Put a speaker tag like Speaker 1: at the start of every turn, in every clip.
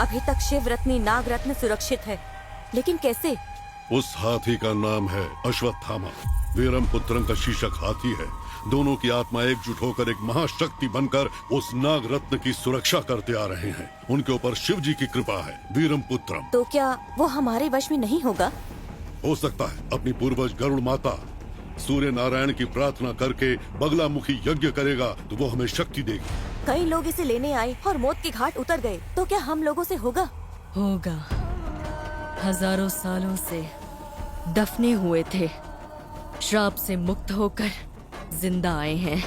Speaker 1: अभी तक शिव रत्नी नाग रत्न सुरक्षित है, लेकिन कैसे?
Speaker 2: उस हाथी का नाम है अश्वत्थामा। वीरम पुत्रम का शीर्षक हाथी है। दोनों की आत्मा एकजुट होकर एक महाशक्ति बनकर उस नाग रत्न की सुरक्षा करते आ रहे हैं। उनके ऊपर शिव जी की कृपा है। वीरम पुत्रम।
Speaker 1: तो क्या वो हमारे वश में नहीं होगा?
Speaker 2: हो सकता है। अपनी पूर्वज गरुड़ माता सूर्य नारायण की प्रार्थना करके बगलामुखी यज्ञ करेगा तो वो हमें शक्ति देगी।
Speaker 1: कई लोग इसे लेने आए और मौत के घाट उतर गए, तो क्या हम लोगों से होगा?
Speaker 3: होगा। हजारों सालों से दफने हुए थे, श्राप से मुक्त होकर जिंदा आए हैं।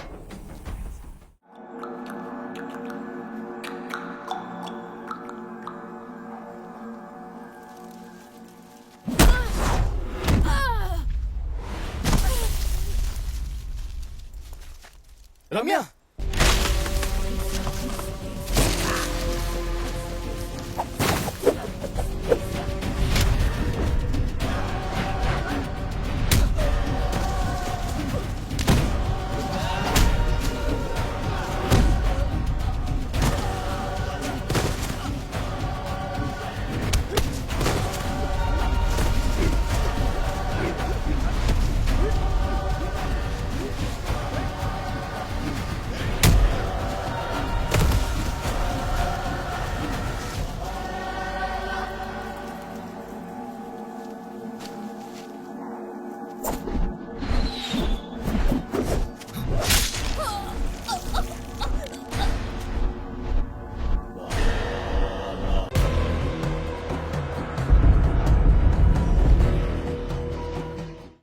Speaker 4: रम्या,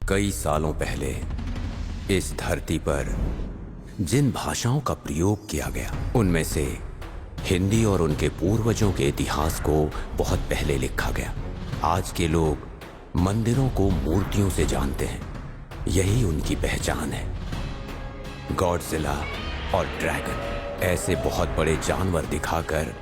Speaker 5: कई सालों पहले इस धरती पर जिन भाषाओं का प्रयोग किया गया उनमें से हिंदी और उनके पूर्वजों के इतिहास को बहुत पहले लिखा गया। आज के लोग मंदिरों को मूर्तियों से जानते हैं, यही उनकी पहचान है। गॉडजिला और ड्रैगन ऐसे बहुत बड़े जानवर दिखाकर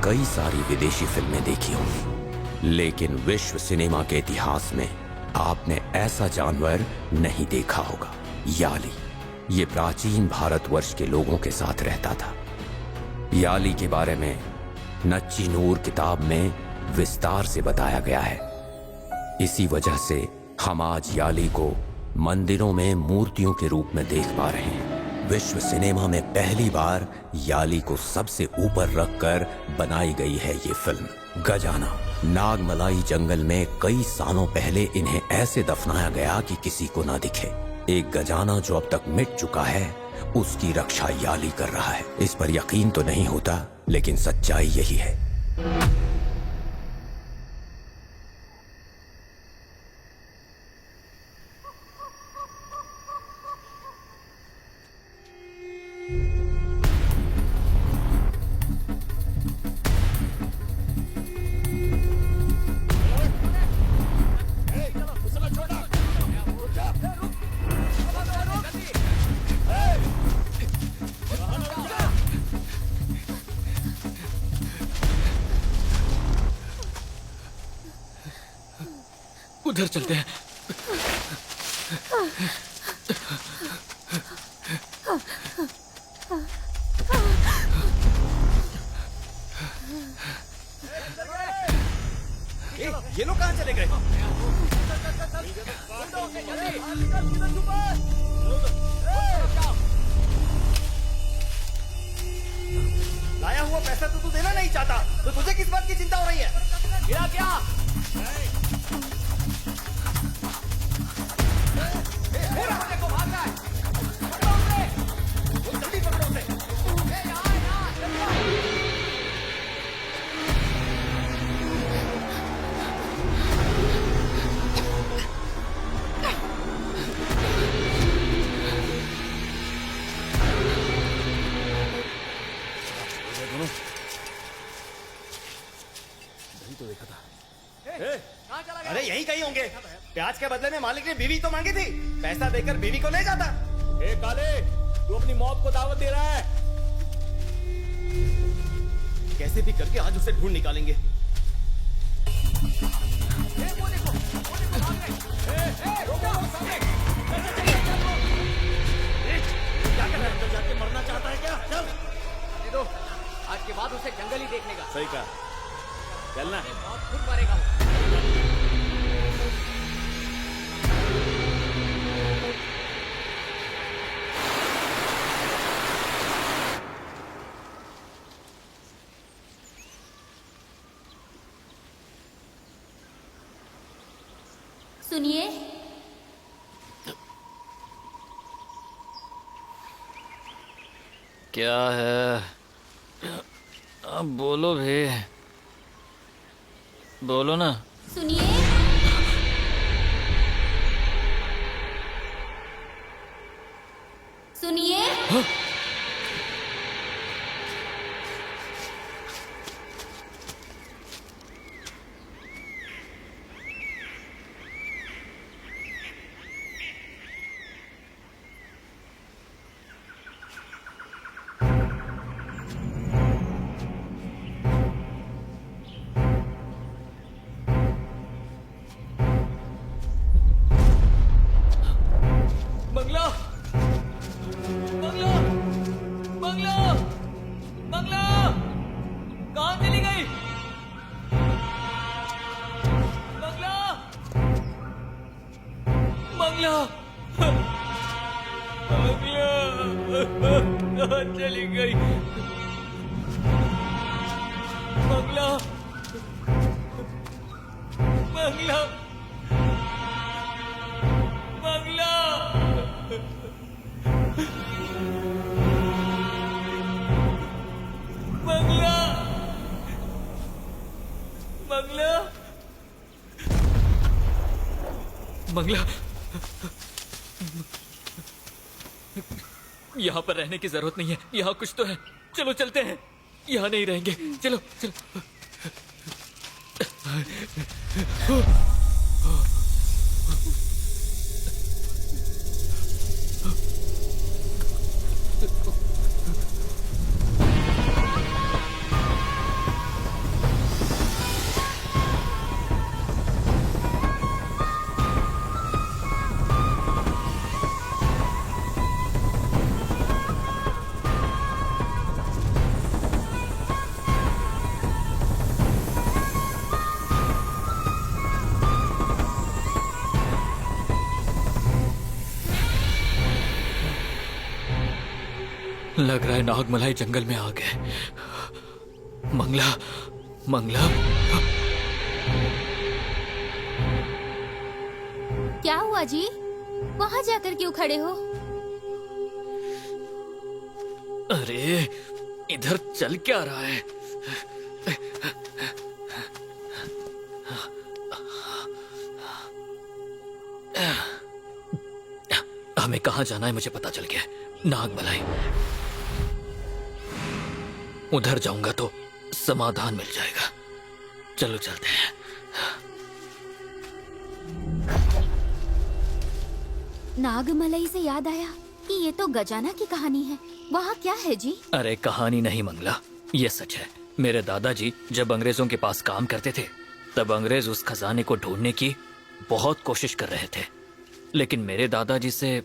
Speaker 5: कई सारी विदेशी फिल्में देखी होंगी, लेकिन विश्व सिनेमा के इतिहास में आपने ऐसा जानवर नहीं देखा होगा। याली ये प्राचीन भारतवर्ष के लोगों के साथ रहता था। याली के बारे में नच्ची नूर किताब में विस्तार से बताया गया है। इसी वजह से हम आज याली को मंदिरों में मूर्तियों के रूप में देख पा रहे हैं। विश्व सिनेमा में पहली बार याली को सबसे ऊपर रखकर बनाई गई है ये फिल्म। गजाना नागमलाई जंगल में कई सालों पहले इन्हें ऐसे दफनाया गया कि किसी को ना दिखे। एक गजाना जो अब तक मिट चुका है, उसकी रक्षा याली कर रहा है। इस पर यकीन तो नहीं होता, लेकिन सच्चाई यही है।
Speaker 4: उधर चलते हैं। ये लोग कहाँ चले गए? लाया हुआ पैसा तो तू देना नहीं चाहता, तो तुझे किस बात की चिंता हो रही है? गिरा क्या? अरे यही कहीं होंगे। प्याज के बदले में मालिक ने बीवी तो मांगी थी, पैसा देकर बीवी को ले जाता। ए काले, तू अपनी मौत को दावत दे रहा है। कैसे भी करके आज उसे ढूंढ निकालेंगे। क्या कर रहा है? जाके मरना चाहता है क्या? चल।
Speaker 6: दे दो, आज के बाद उसे जंगल ही देखने का।
Speaker 4: सही कहा। चलना।
Speaker 6: सुनिए,
Speaker 7: क्या है? अब बोलो भी, बोलो ना।
Speaker 6: सुनिए, सुनिए।
Speaker 7: बंगला, बंगला, बंगला, बंगला, कहाँ चली गई? बंगला, बंगला, बंगला, कहाँ चली गई? बंगला, बंगला, बंगला। बंगला, बंगला, बंगला। यहाँ पर रहने की जरूरत नहीं है, यहाँ कुछ तो है। चलो चलते हैं, यहाँ नहीं रहेंगे। चलो चलो। लग रहा है नागमलाई जंगल में आ गए। मंगला, मंगला।
Speaker 6: क्या हुआ जी? वहां जाकर क्यों खड़े हो?
Speaker 7: अरे इधर चल क्या रहा है? हमें कहाँ जाना है मुझे पता चल गया। नागमलाई। उधर जाऊंगा तो समाधान मिल जाएगा। चलो चलते हैं।
Speaker 6: नागमलई से याद आया कि ये तो गजाना की कहानी है। वहाँ क्या है जी?
Speaker 7: अरे कहानी नहीं मंगला, ये सच है। मेरे दादाजी जब अंग्रेजों के पास काम करते थे तब अंग्रेज उस खजाने को ढूंढने की बहुत कोशिश कर रहे थे, लेकिन मेरे दादाजी से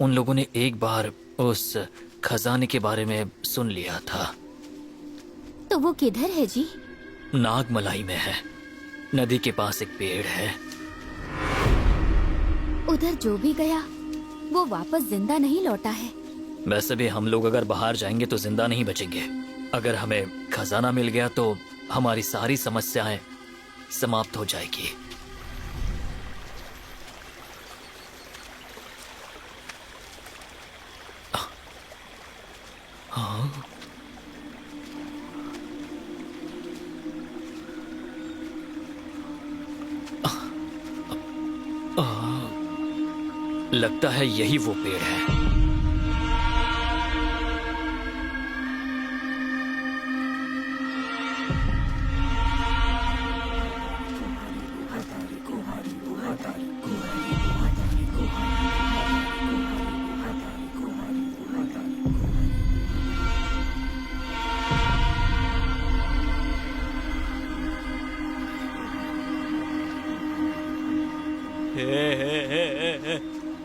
Speaker 7: उन लोगों ने एक बार उस खजाने के बारे में सुन लिया था।
Speaker 6: तो वो किधर है जी?
Speaker 7: नागमलाई में है। नदी के पास एक पेड़ है।
Speaker 6: उधर जो भी गया वो वापस जिंदा नहीं लौटा है।
Speaker 7: वैसे भी हम लोग अगर बाहर जाएंगे तो जिंदा नहीं बचेंगे। अगर हमें खजाना मिल गया तो हमारी सारी समस्याएं समाप्त हो जाएगी। हाँ? लगता है यही वो पेड़ है।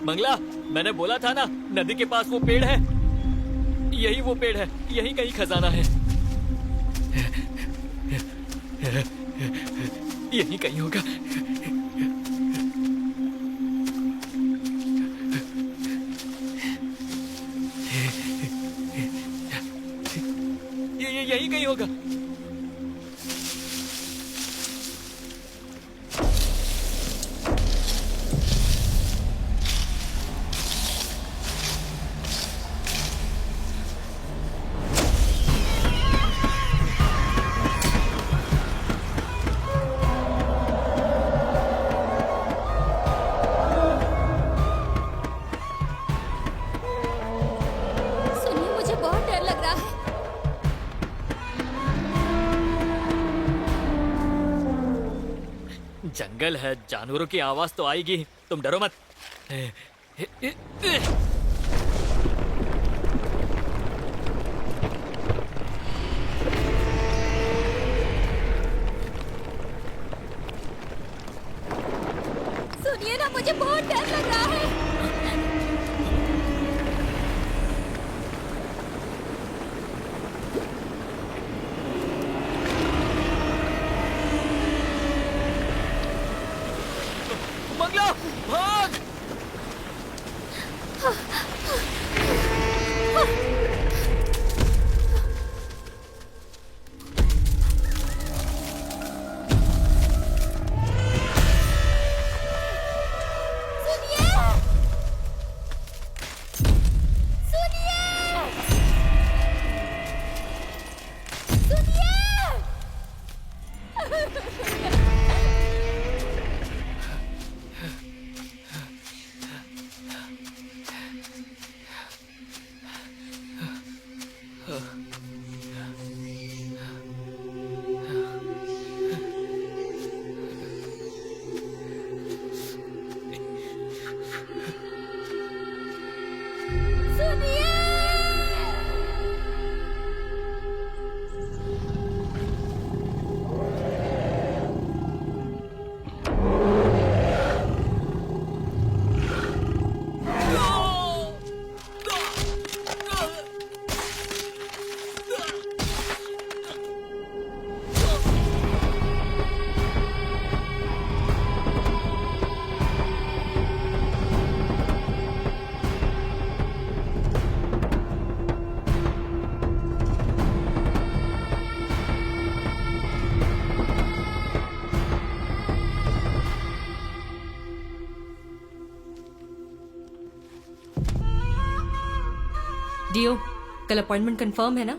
Speaker 7: मंगला, मैंने बोला था ना नदी के पास वो पेड़ है। यही वो पेड़ है, यही कहीं खजाना है। यहीं कहीं होगा। यहीं कहीं होगा।
Speaker 6: सुनिए, मुझे बहुत डर लग रहा है।
Speaker 7: जंगल है, जानवरों की आवाज तो आएगी, तुम डरो मत।
Speaker 6: सुनिए ना, मुझे बहुत डर लग रहा है।
Speaker 7: मंगला, भाग!
Speaker 3: डियो, कल अपॉइंटमेंट कंफर्म है ना?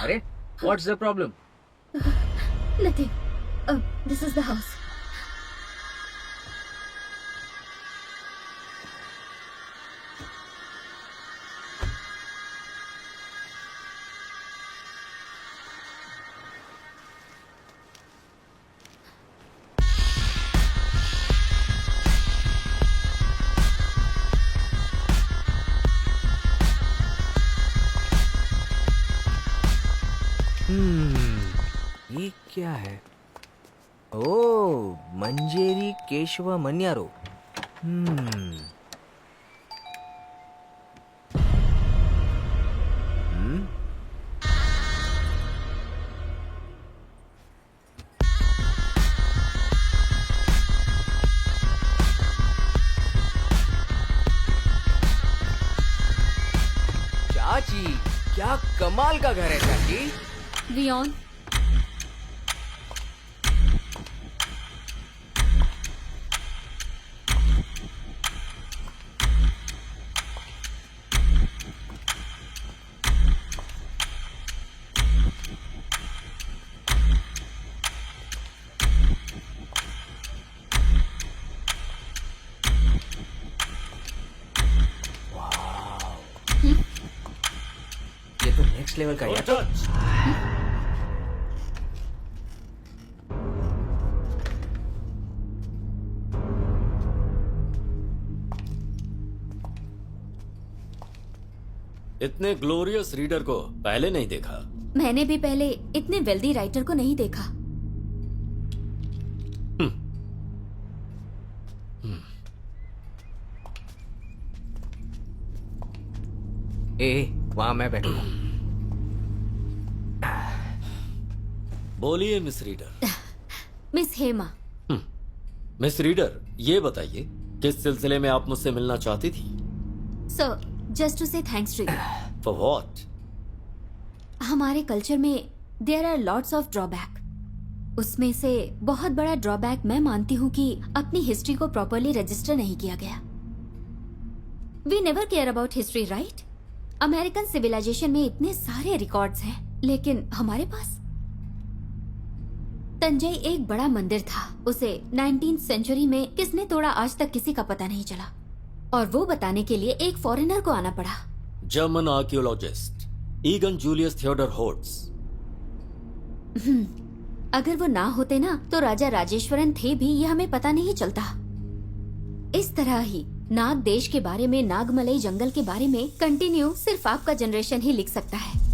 Speaker 8: अरे, what's the problem?
Speaker 6: Nothing. This is the house.
Speaker 8: ये क्या है? ओ, मंजेरी केशव मन्यारो। चाची, क्या कमाल का घर है चाची।
Speaker 6: Vion,
Speaker 8: ये तो नेक्स्ट लेवल का है तो।
Speaker 9: इतने ग्लोरियस रीडर को पहले नहीं देखा।
Speaker 6: मैंने भी पहले इतने वेल्दी राइटर को नहीं देखा।
Speaker 8: वहां मैं बैठूंगा।
Speaker 9: बोलिए miss reader.
Speaker 6: Miss Hema.
Speaker 9: Miss reader, ये बताइए किस सिलसिले में आप मुझसे मिलना चाहती थी?
Speaker 6: Sir, just to say thanks to you.
Speaker 9: For what?
Speaker 6: हमारे कल्चर में there are lots of drawback. उसमें से बहुत बड़ा ड्रॉबैक मैं मानती हूँ कि अपनी हिस्ट्री को प्रॉपरली रजिस्टर नहीं किया गया। We never care about history, right? American civilisation में इतने सारे रिकॉर्ड्स हैं, लेकिन हमारे पास तंजई एक बड़ा मंदिर था। उसे 19th सेंचुरी में किसने तोड़ा आज तक किसी का पता नहीं चला, और वो बताने के लिए एक फॉरेनर को आना पड़ा।
Speaker 9: German archaeologist Egon Julius Theodor Horts.
Speaker 6: अगर वो ना होते ना तो राजा राजेश्वरन थे भी, ये हमें पता नहीं चलता। इस तरह ही नाग देश के बारे में, नागमलई जंगल के बारे में कंटिन्यू सिर्फ आपका जनरेशन ही लिख सकता है।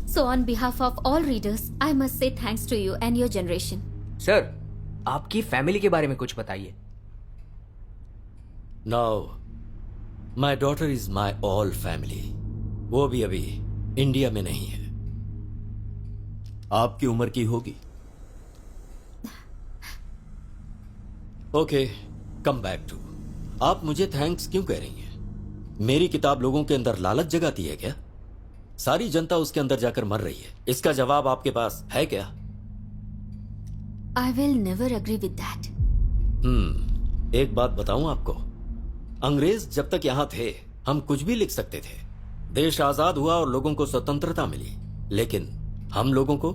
Speaker 6: So on behalf of all readers I must say thanks to you and your generation.
Speaker 8: Sir, आपकी फैमिली के बारे में कुछ बताइए।
Speaker 9: Now my daughter is my all family. वो भी अभी इंडिया में नहीं है। आपकी उम्र की होगी। Okay, come back to. आप मुझे थैंक्स क्यों कह रही हैं? मेरी किताब लोगों के अंदर लालच जगाती है क्या? सारी जनता उसके अंदर जाकर मर रही है। इसका जवाब आपके पास है क्या?
Speaker 6: I will never agree with that.
Speaker 9: एक बात बताऊं आपको, अंग्रेज जब तक यहां थे हम कुछ भी लिख सकते थे। देश आजाद हुआ और लोगों को स्वतंत्रता मिली, लेकिन हम लोगों को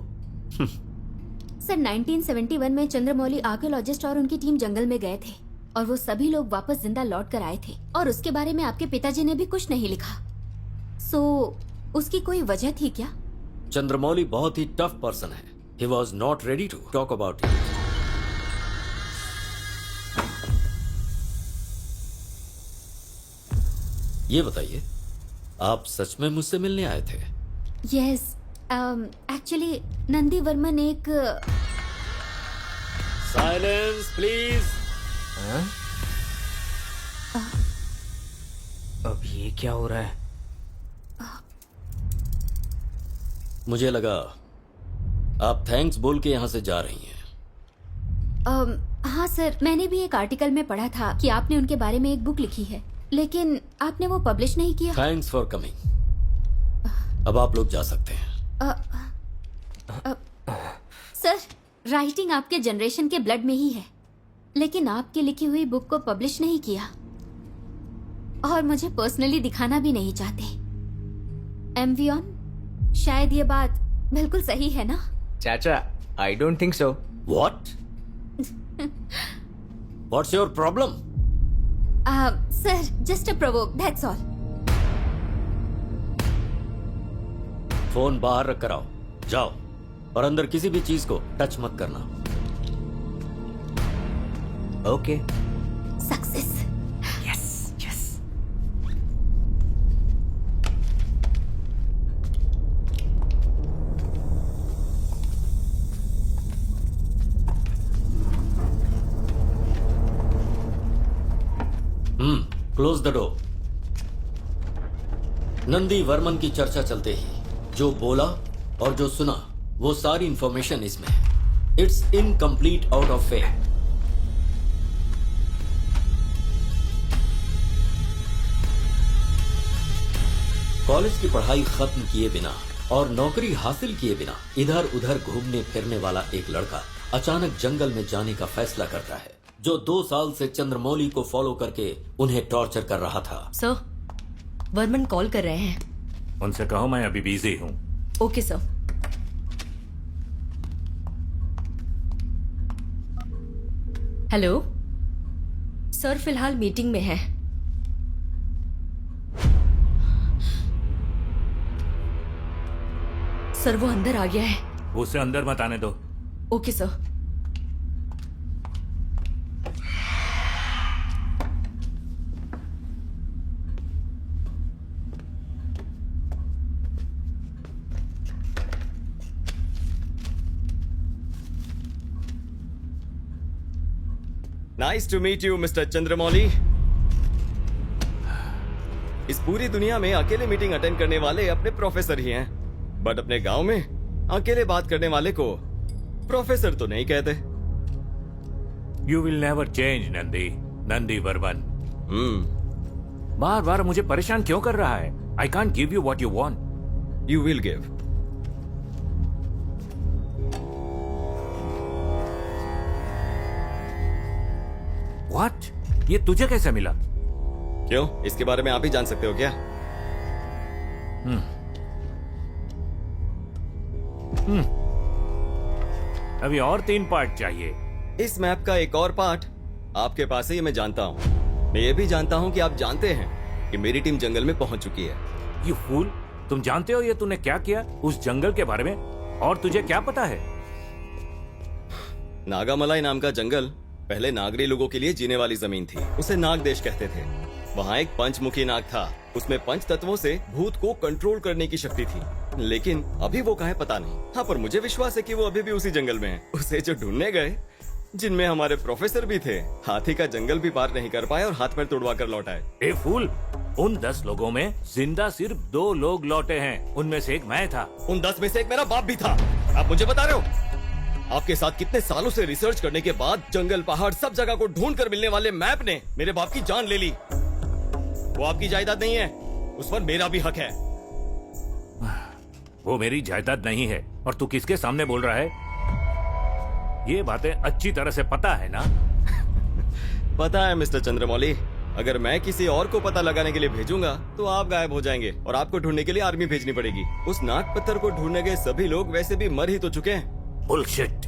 Speaker 6: सर, 1971 में चंद्रमौली आर्कियोलॉजिस्ट और उनकी टीम जंगल में गए थे, और वो सभी लोग वापस जिंदा लौट कर आए थे, और उसके बारे में आपके पिताजी ने भी कुछ नहीं लिखा। सो उसकी कोई वजह थी क्या?
Speaker 9: चंद्रमौली बहुत ही टफ पर्सन है। He was not ready to talk about it. ये बताइए, आप सच में मुझसे मिलने आए थे?
Speaker 6: यस, एक्चुअली नंदी वर्मन एक
Speaker 9: साइलेंस प्लीज।
Speaker 8: अब ये क्या हो रहा है?
Speaker 9: मुझे लगा आप थैंक्स बोल के यहां से जा रही हैं।
Speaker 6: हाँ सर, मैंने भी एक आर्टिकल में पढ़ा था कि आपने उनके बारे में एक बुक लिखी है, लेकिन आपने वो पब्लिश नहीं किया।
Speaker 9: Thanks for coming. अब आप लोग जा सकते हैं।
Speaker 6: सर, राइटिंग आपके जनरेशन के ब्लड में ही है, लेकिन आपकी लिखी हुई बुक को पब्लिश नहीं किया, और मुझे पर्सनली दिखाना भी नहीं चाहते। एमवीऑन, शायद ये बात बिल्कुल सही है ना?
Speaker 8: चाचा, I don't think so.
Speaker 9: What? What's your problem?
Speaker 6: Sir, just a provoke, that's all.
Speaker 9: Phone बाहर रख कर आओ। जाओ, और अंदर किसी भी चीज को टच मत करना।
Speaker 8: Okay.
Speaker 6: Success.
Speaker 8: Yes yes.
Speaker 9: Close the door. Nandi Varman की चर्चा चलते ही जो बोला और जो सुना, वो सारी इंफॉर्मेशन इसमें है। It's incomplete out of faith. College की पढ़ाई खत्म किए बिना और नौकरी हासिल किए बिना इधर उधर घूमने फिरने वाला एक लड़का अचानक जंगल में जाने का फैसला करता है, जो 2 साल से चंद्रमौली को फॉलो करके उन्हें टॉर्चर कर रहा था।
Speaker 3: सर, वर्मन कॉल कर रहे हैं।
Speaker 10: उनसे कहो मैं अभी बिजी हूँ।
Speaker 3: Okay sir. हेलो सर, फिलहाल मीटिंग में है। सर, वो अंदर आ गया है।
Speaker 10: उसे अंदर मत आने दो।
Speaker 3: Okay sir.
Speaker 4: Nice to meet you mister Chandramouli. इस पूरी दुनिया में अकेले मीटिंग अटेंड करने वाले अपने प्रोफेसर ही हैं, बट अपने गांव में अकेले बात करने वाले को प्रोफेसर तो नहीं कहते।
Speaker 10: You will never change Nandi Varman. बार बार मुझे परेशान क्यों कर रहा है? I can't give you what you want.
Speaker 4: You will give.
Speaker 10: What? ये तुझे कैसे मिला?
Speaker 4: क्यों, इसके बारे में आप ही जान सकते हो क्या?
Speaker 10: अभी और 3 पार्ट चाहिए।
Speaker 4: इस मैप का एक और पार्ट आपके पास है, ये मैं जानता हूँ। मैं ये भी जानता हूँ कि आप जानते हैं कि मेरी टीम जंगल में पहुंच चुकी है।
Speaker 10: यू फूल, तुम जानते हो ये तूने क्या किया उस जंगल के बारे में? और तुझे क्या पता है?
Speaker 4: नागामलाई नाम का जंगल पहले नागरी लोगों के लिए जीने वाली जमीन थी। उसे नाग देश कहते थे। वहाँ एक पंचमुखी नाग था। उसमें 5 तत्वों से भूत को कंट्रोल करने की शक्ति थी, लेकिन अभी वो कहाँ है पता नहीं। हाँ, पर मुझे विश्वास है कि वो अभी भी उसी जंगल में है। उसे जो ढूंढने गए, जिनमें हमारे प्रोफेसर भी थे, हाथी का जंगल भी पार नहीं कर पाए और हाथ पैर तोड़वा कर लौट आए।
Speaker 10: ए फूल, उन 10 लोगों में जिंदा सिर्फ 2 लोग लौटे हैं। उनमें से एक मैं था।
Speaker 4: उन 10 में से एक मेरा बाप भी था। आप मुझे बता रहे हो? आपके साथ कितने सालों से रिसर्च करने के बाद जंगल, पहाड़, सब जगह को ढूंढ कर मिलने वाले मैप ने मेरे बाप की जान ले ली। वो आपकी जायदाद नहीं है, उस पर मेरा भी हक है।
Speaker 10: वो मेरी जायदाद नहीं है। और तू किसके सामने बोल रहा है? ये बातें अच्छी तरह से पता है ना?
Speaker 4: पता है मिस्टर चंद्रमौली। अगर मैं किसी और को पता लगाने के लिए भेजूंगा तो आप गायब हो जाएंगे और आपको ढूंढने के लिए आर्मी भेजनी पड़ेगी। उस नाग पत्थर को ढूंढने गए सभी लोग वैसे भी मर ही तो चुके हैं।
Speaker 10: बुलशिट।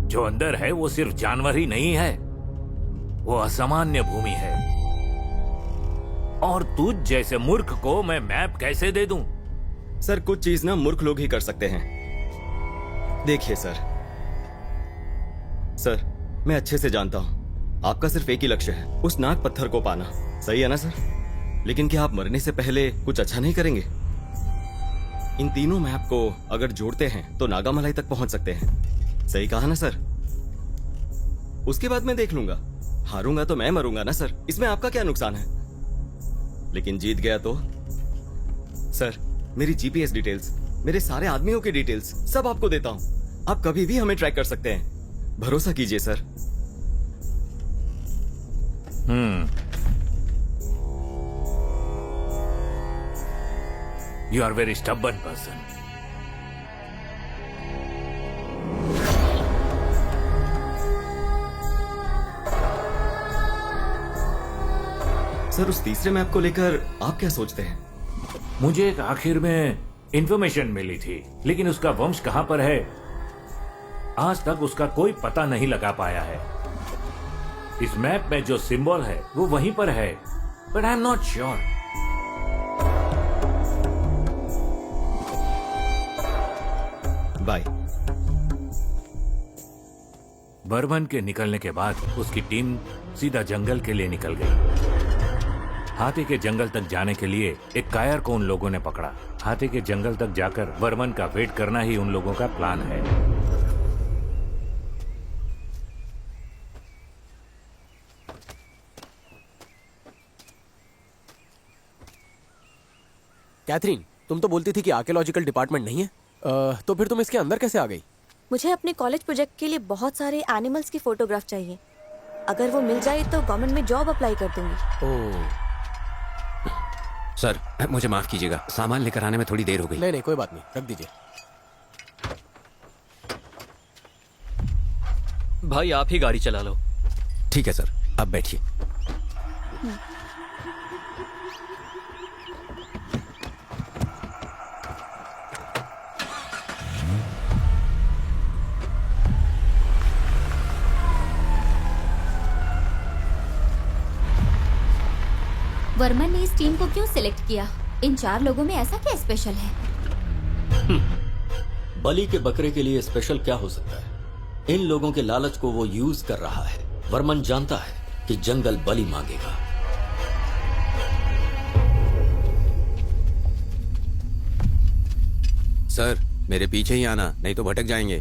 Speaker 10: जो अंदर है वो सिर्फ जानवर ही नहीं है, वो असामान्य भूमि है। और तुझ जैसे मूर्ख को मैं मैप कैसे दे दूं?
Speaker 4: सर, कुछ चीज ना मूर्ख लोग ही कर सकते हैं। देखिए सर, मैं अच्छे से जानता हूं आपका सिर्फ एक ही लक्ष्य है, उस नाग पत्थर को पाना। सही है ना सर? लेकिन क्या आप मरने से पहले कुछ अच्छा नहीं करेंगे? इन तीनों मैप को अगर जोड़ते हैं तो नागामलाई तक पहुंच सकते हैं। सही कहा ना सर? उसके बाद मैं देख लूंगा। हारूंगा तो मैं मरूंगा ना सर, इसमें आपका क्या नुकसान है? लेकिन जीत गया तो? सर, मेरी जीपीएस डिटेल्स, मेरे सारे आदमियों की डिटेल्स सब आपको देता हूं। आप कभी भी हमें ट्रैक कर सकते हैं। भरोसा कीजिए sir.
Speaker 10: You are very stubborn person.
Speaker 4: Sir, उस तीसरे मैप को लेकर आप क्या सोचते हैं?
Speaker 10: मुझे एक आखिर में इंफॉर्मेशन मिली थी, लेकिन उसका वंश कहां पर है आज तक उसका कोई पता नहीं लगा पाया है। इस मैप में जो सिंबल है वो वहीं पर है, but I am not sure.
Speaker 4: Bye.
Speaker 10: Burman के निकलने के बाद उसकी टीम सीधा जंगल के लिए निकल गई। हाथी के जंगल तक जाने के लिए एक कायर को उन लोगों ने पकड़ा। हाथी के जंगल तक जाकर बर्मन का वेट करना ही उन लोगों का प्लान है।
Speaker 8: कैथरीन, तुम तो बोलती थी कि आर्कियोलॉजिकल डिपार्टमेंट नहीं है, तो फिर तुम इसके अंदर कैसे आ गई?
Speaker 1: मुझे अपने कॉलेज प्रोजेक्ट के लिए बहुत सारे एनिमल्स की फोटोग्राफ चाहिए। अगर वो मिल जाए तो गवर्नमेंट में जॉब अप्लाई कर दूंगी।
Speaker 8: ओह,
Speaker 5: सर, मुझे माफ कीजिएगा, सामान लेकर आने में थोड़ी देर हो गई।
Speaker 8: नहीं, कोई बात नहीं, रख दीजिए।
Speaker 7: भाई, आप ही गाड़ी चला लो।
Speaker 5: ठीक है सर, अब बैठिए।
Speaker 6: वर्मन ने इस टीम को क्यों सिलेक्ट किया? इन 4 लोगों में ऐसा क्या स्पेशल है?
Speaker 9: बलि के बकरे के लिए स्पेशल क्या हो सकता है? इन लोगों के लालच को वो यूज कर रहा है। वर्मन जानता है कि जंगल बलि मांगेगा।
Speaker 5: सर, मेरे पीछे ही आना, नहीं तो भटक जाएंगे।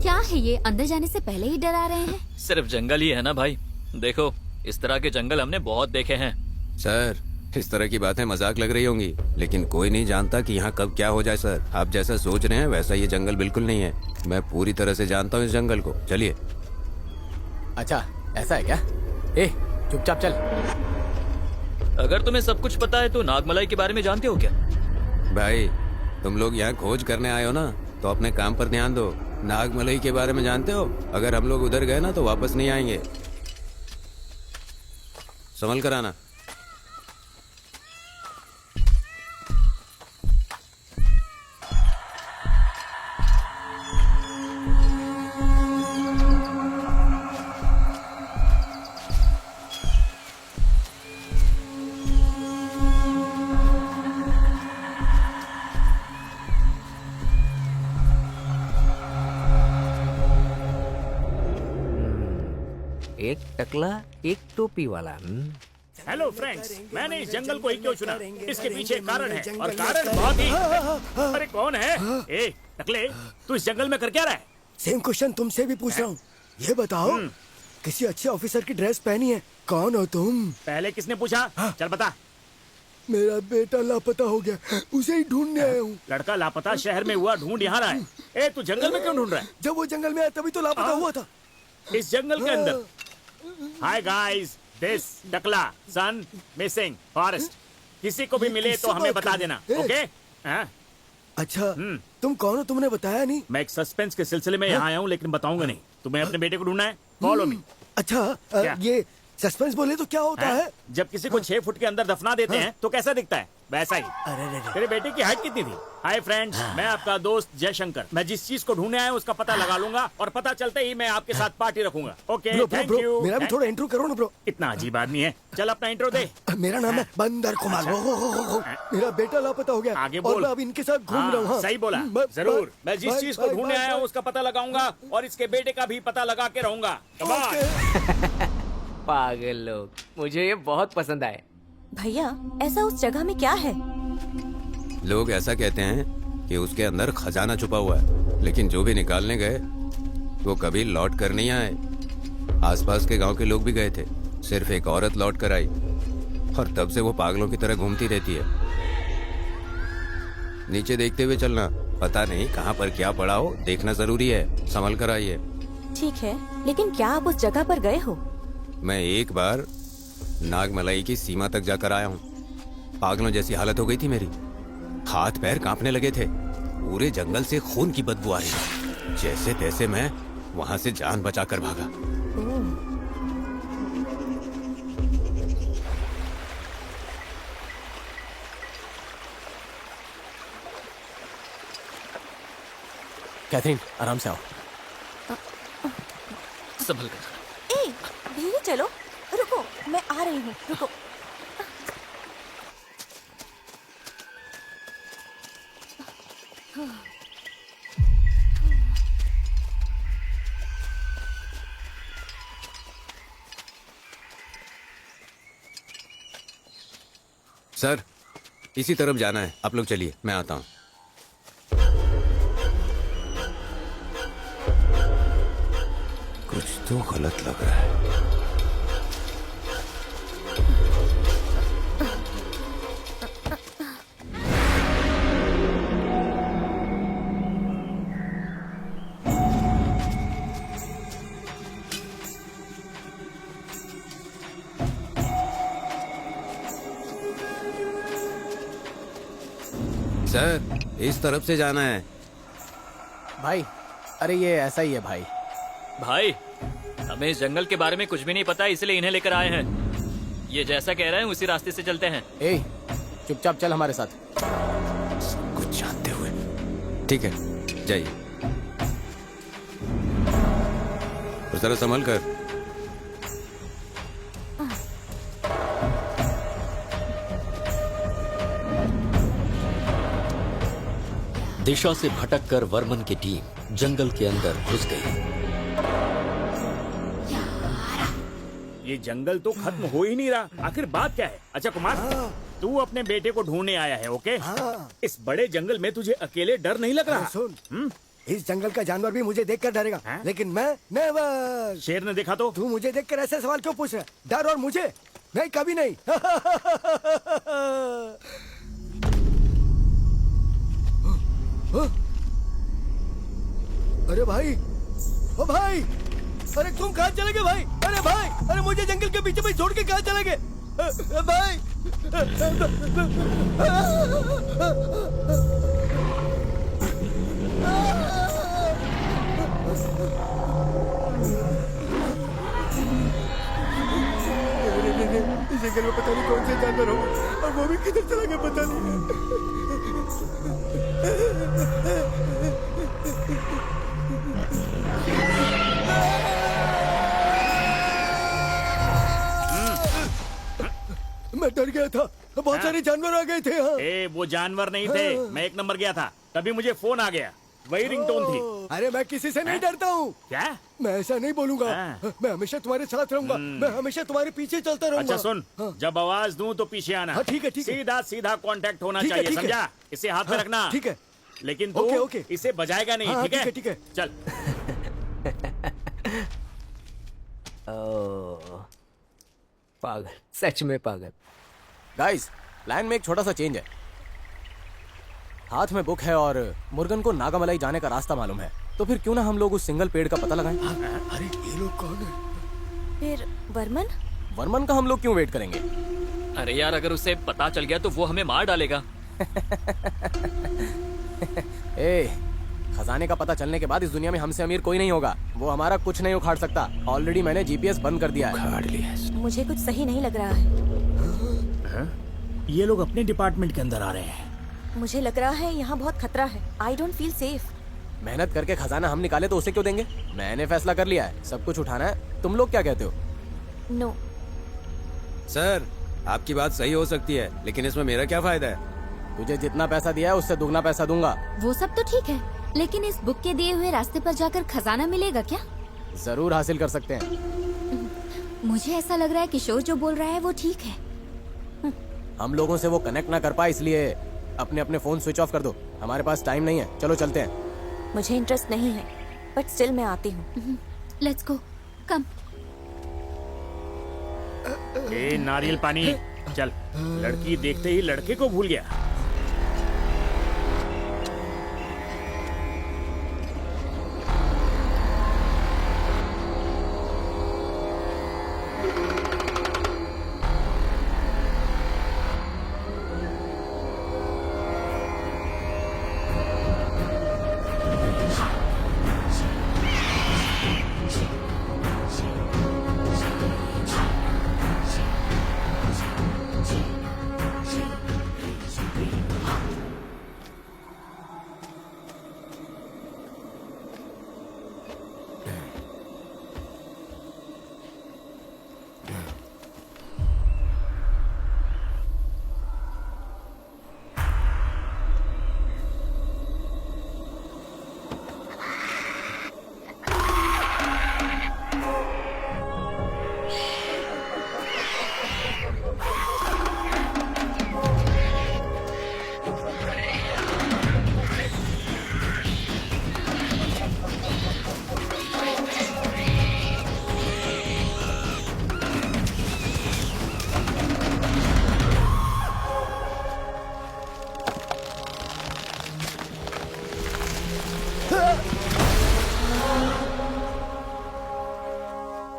Speaker 6: क्या है ये, अंदर जाने से पहले ही डरा रहे हैं?
Speaker 7: सिर्फ जंगल ही है ना भाई, देखो इस तरह के जंगल हमने बहुत देखे हैं।
Speaker 5: सर, इस तरह की बातें मजाक लग रही होंगी, लेकिन कोई नहीं जानता कि यहाँ कब क्या हो जाए। सर, आप जैसा सोच रहे हैं वैसा ये जंगल बिल्कुल नहीं है। मैं पूरी तरह से जानता हूँ इस जंगल को। चलिए।
Speaker 8: अच्छा, ऐसा है क्या? ए, चुपचाप चल।
Speaker 7: अगर तुम्हें सब कुछ पता है तो नागमलाई के बारे में जानते हो क्या?
Speaker 5: भाई, तुम लोग यहाँ खोज करने आए हो ना, तो अपने काम पर ध्यान दो। नागमलई के बारे में जानते हो? अगर हम लोग उधर गए ना तो वापस नहीं आएंगे। संभल कर आना।
Speaker 11: एक टकला एक टोपी वाला।
Speaker 10: हेलो फ्रेंड्स, मैंने इस जंगल को ही क्यों चुना? इसके पीछे एक कारण है और कारण बहुत ही। अरे कौन है? ए टकले, तू इस जंगल में कर क्या रहा है?
Speaker 12: सेम क्वेश्चन तुमसे भी पूछ रहा हूँ। ये बताओ, किसी अच्छे ऑफिसर की ड्रेस पहनी है, कौन हो तुम?
Speaker 10: पहले किसने पूछा? चल बता।
Speaker 12: मेरा बेटा लापता हो गया, उसे ही ढूंढने आया हूँ।
Speaker 10: लड़का लापता शहर में हुआ, ढूंढ यहाँ रहा है। ए तू जंगल में क्यों ढूंढ रहा है?
Speaker 12: जब वो जंगल में आया तभी तो लापता हुआ था।
Speaker 10: इस जंगल के अंदर। हाय गाइस, दिस टकला सन मिसिंग फॉरेस्ट। किसी को भी मिले तो हमें बता देना, ओके?
Speaker 12: अच्छा, तुम कौन हो? तुमने बताया नहीं।
Speaker 10: मैं एक सस्पेंस के सिलसिले में यहाँ आया हूँ, लेकिन बताऊंगा नहीं। तुम्हें अपने बेटे को ढूंढना है, फॉलो मी।
Speaker 12: अच्छा, ये सस्पेंस बोले तो क्या होता है?
Speaker 10: जब किसी को 6 फुट के अंदर दफना देते हैं तो कैसा दिखता है? वैसा ही। तेरे बेटे की हाइट कितनी थी? हाय फ्रेंड्स, मैं आपका दोस्त जयशंकर। मैं जिस चीज को ढूंढने आया हूँ उसका पता लगा लूंगा और पता चलते ही मैं आपके साथ पार्टी रखूंगा। Okay, thank you.
Speaker 12: मेरा भी थोड़ा इंट्रो करो ना ब्रो।
Speaker 10: इतना अजीब आदमी है। चल अपना इंट्रो दे।
Speaker 12: मेरा नाम है बंदर कुमार। मेरा बेटा लापता हो गया।
Speaker 10: आगे बोल।
Speaker 12: और मैं अब इनके साथ घूम रहा हूँ।
Speaker 10: सही बोला। जरूर, मैं जिस चीज को ढूंढने आया हूँ उसका पता लगाऊंगा और इसके बेटे का भी पता लगा के रहूंगा।
Speaker 11: पागल लोग, मुझे ये बहुत पसंद आए।
Speaker 1: भैया, ऐसा उस जगह में क्या है?
Speaker 5: लोग ऐसा कहते हैं कि उसके अंदर खजाना छुपा हुआ है, लेकिन जो भी निकालने गए वो कभी लौट कर नहीं आए। आसपास के गांव के लोग भी गए थे, सिर्फ एक औरत लौट कर आई और तब से वो पागलों की तरह घूमती रहती है। नीचे देखते हुए चलना, पता नहीं कहां पर क्या पड़ा हो, देखना जरूरी है। संभल कर आइए।
Speaker 1: ठीक है, लेकिन क्या आप उस जगह पर गए हो?
Speaker 5: मैं एक बार नागमलाई की सीमा तक जाकर आया हूँ। पागलों जैसी हालत हो गई थी मेरी, हाथ पैर कांपने लगे थे। पूरे जंगल से खून की बदबू आ रही थी। जैसे तैसे मैं वहां से जान बचाकर भागा।
Speaker 8: कैथरीन, आराम से आओ।
Speaker 7: संभल कर।
Speaker 1: धीरे चलो। रुको, मैं आ रही हूँ, रुको।
Speaker 5: सर, इसी तरफ जाना है। आप लोग चलिए, मैं आता हूँ। कुछ तो गलत लग रहा है। सर, इस तरफ से जाना है।
Speaker 8: भाई, अरे ये ऐसा ही है भाई।
Speaker 7: भाई, हमें इस जंगल के बारे में कुछ भी नहीं पता, इसलिए इन्हें लेकर आए हैं। ये जैसा कह रहे हैं उसी रास्ते से चलते हैं।
Speaker 8: ए, चुपचाप चल हमारे साथ।
Speaker 5: कुछ जानते हुए। ठीक है, जाइए। और जरा संभल कर।
Speaker 9: दिशा से भटककर वर्मन की टीम जंगल के अंदर घुस गई।
Speaker 10: ये जंगल तो खत्म हो ही नहीं रहा, आखिर बात क्या है? अच्छा कुमार, तू अपने बेटे को ढूंढने आया है, ओके? इस बड़े जंगल में तुझे अकेले डर नहीं लग रहा?
Speaker 12: सुन, इस जंगल का जानवर भी मुझे देखकर डरेगा, लेकिन मैं नेवर।
Speaker 10: शेर ने देखा तो?
Speaker 12: तू मुझे देखकर ऐसे सवाल क्यों पूछ रहा है? डर और मुझे? नहीं, कभी नहीं। अरे भाई, ओ भाई, अरे तुम कहाँ चले गए भाई? अरे भाई, अरे मुझे जंगल के बीच में छोड़ के कहाँ चले गए भाई? इस जंगल में पता नहीं कौन से जानवर हो और वो भी किधर चला गया पता नहीं। मैं डर गया था, बहुत सारे जानवर आ गए थे यहाँ।
Speaker 10: वो जानवर नहीं थे, मैं 1 नंबर गया था, तभी मुझे फोन आ गया, वही रिंगटोन थी।
Speaker 12: अरे मैं किसी से नहीं डरता हूँ।
Speaker 10: क्या?
Speaker 12: मैं ऐसा नहीं बोलूंगा। मैं हमेशा तुम्हारे साथ रहूंगा, मैं हमेशा तुम्हारे पीछे चलता रहूंगा।
Speaker 10: अच्छा सुन, जब आवाज दूं तो पीछे आना।
Speaker 12: हाँ, ठीक है, ठीक है।
Speaker 10: सीधा सीधा कांटेक्ट होना
Speaker 12: ठीक है,
Speaker 10: चाहिए,
Speaker 12: ठीक है।
Speaker 10: समझा? इसे हाथ में रखना।
Speaker 12: ठीक है,
Speaker 10: लेकिन तू
Speaker 12: ओके, ओके।
Speaker 10: इसे बजाएगा नहीं,
Speaker 12: हाँ,
Speaker 10: ठीक है?
Speaker 12: ठीक है।
Speaker 10: चल।
Speaker 11: पागल, सच में पागल।
Speaker 8: गाइस, प्लान में एक छोटा सा चेंज है। हाथ में बुक है और मुर्गन को नागामलाई जाने का रास्ता मालूम है, तो फिर क्यों ना हम लोग उस सिंगल पेड़ का पता लगाएं?
Speaker 12: अरे ये लोग कौन है?
Speaker 1: फिर वर्मन?
Speaker 8: वर्मन का हम लोग क्यों वेट करेंगे?
Speaker 7: अरे यार, अगर उसे पता चल गया तो वो हमें मार डालेगा।
Speaker 8: खजाने का पता चलने के बाद इस दुनिया में हमसे अमीर कोई नहीं होगा। वो हमारा कुछ नहीं उखाड़ सकता। ऑलरेडी मैंने जीपीएस बंद कर दिया है।
Speaker 1: मुझे कुछ सही नहीं लग रहा है।
Speaker 10: ये लोग अपने डिपार्टमेंट के अंदर आ रहे हैं।
Speaker 1: मुझे लग रहा है यहाँ बहुत खतरा है। I don't feel safe.
Speaker 8: मेहनत करके खजाना हम निकाले तो उसे क्यों देंगे? मैंने फैसला कर लिया है, सब कुछ उठाना है। तुम लोग क्या कहते हो?
Speaker 1: नो
Speaker 5: सर, आपकी बात सही हो सकती है, लेकिन इसमें मेरा क्या फायदा है?
Speaker 8: तुझे जितना पैसा दिया है उससे दुगना पैसा दूंगा।
Speaker 6: वो सब तो ठीक है, लेकिन इस बुक के दिए हुए रास्ते पर जाकर खजाना मिलेगा क्या?
Speaker 8: जरूर हासिल कर सकते हैं।
Speaker 6: मुझे ऐसा लग रहा है किशोर जो बोल रहा है वो ठीक है।
Speaker 8: हम लोगों से वो कनेक्ट ना कर पाए, इसलिए अपने अपने फोन स्विच ऑफ कर दो। हमारे पास टाइम नहीं है, चलो चलते हैं।
Speaker 1: मुझे इंटरेस्ट नहीं है, बट स्टिल मैं आती हूँ।
Speaker 6: लेट्स गो, कम।
Speaker 10: नारियल पानी। चल, लड़की देखते ही लड़के को भूल गया।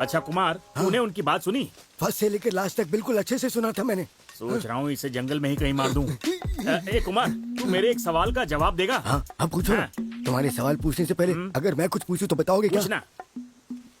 Speaker 10: अच्छा कुमार, तूने उनकी बात सुनी?
Speaker 12: फर्स्ट से लेकर लास्ट तक बिल्कुल अच्छे से सुना था मैंने।
Speaker 10: सोच रहा हूँ इसे जंगल में ही कहीं मार दूं। ए कुमार, तू मेरे एक सवाल का जवाब देगा?
Speaker 12: हाँ, अब पूछो ना। तुम्हारे सवाल पूछने से पहले अगर मैं कुछ पूछूं तो बताओगे क्या?
Speaker 10: पूछना।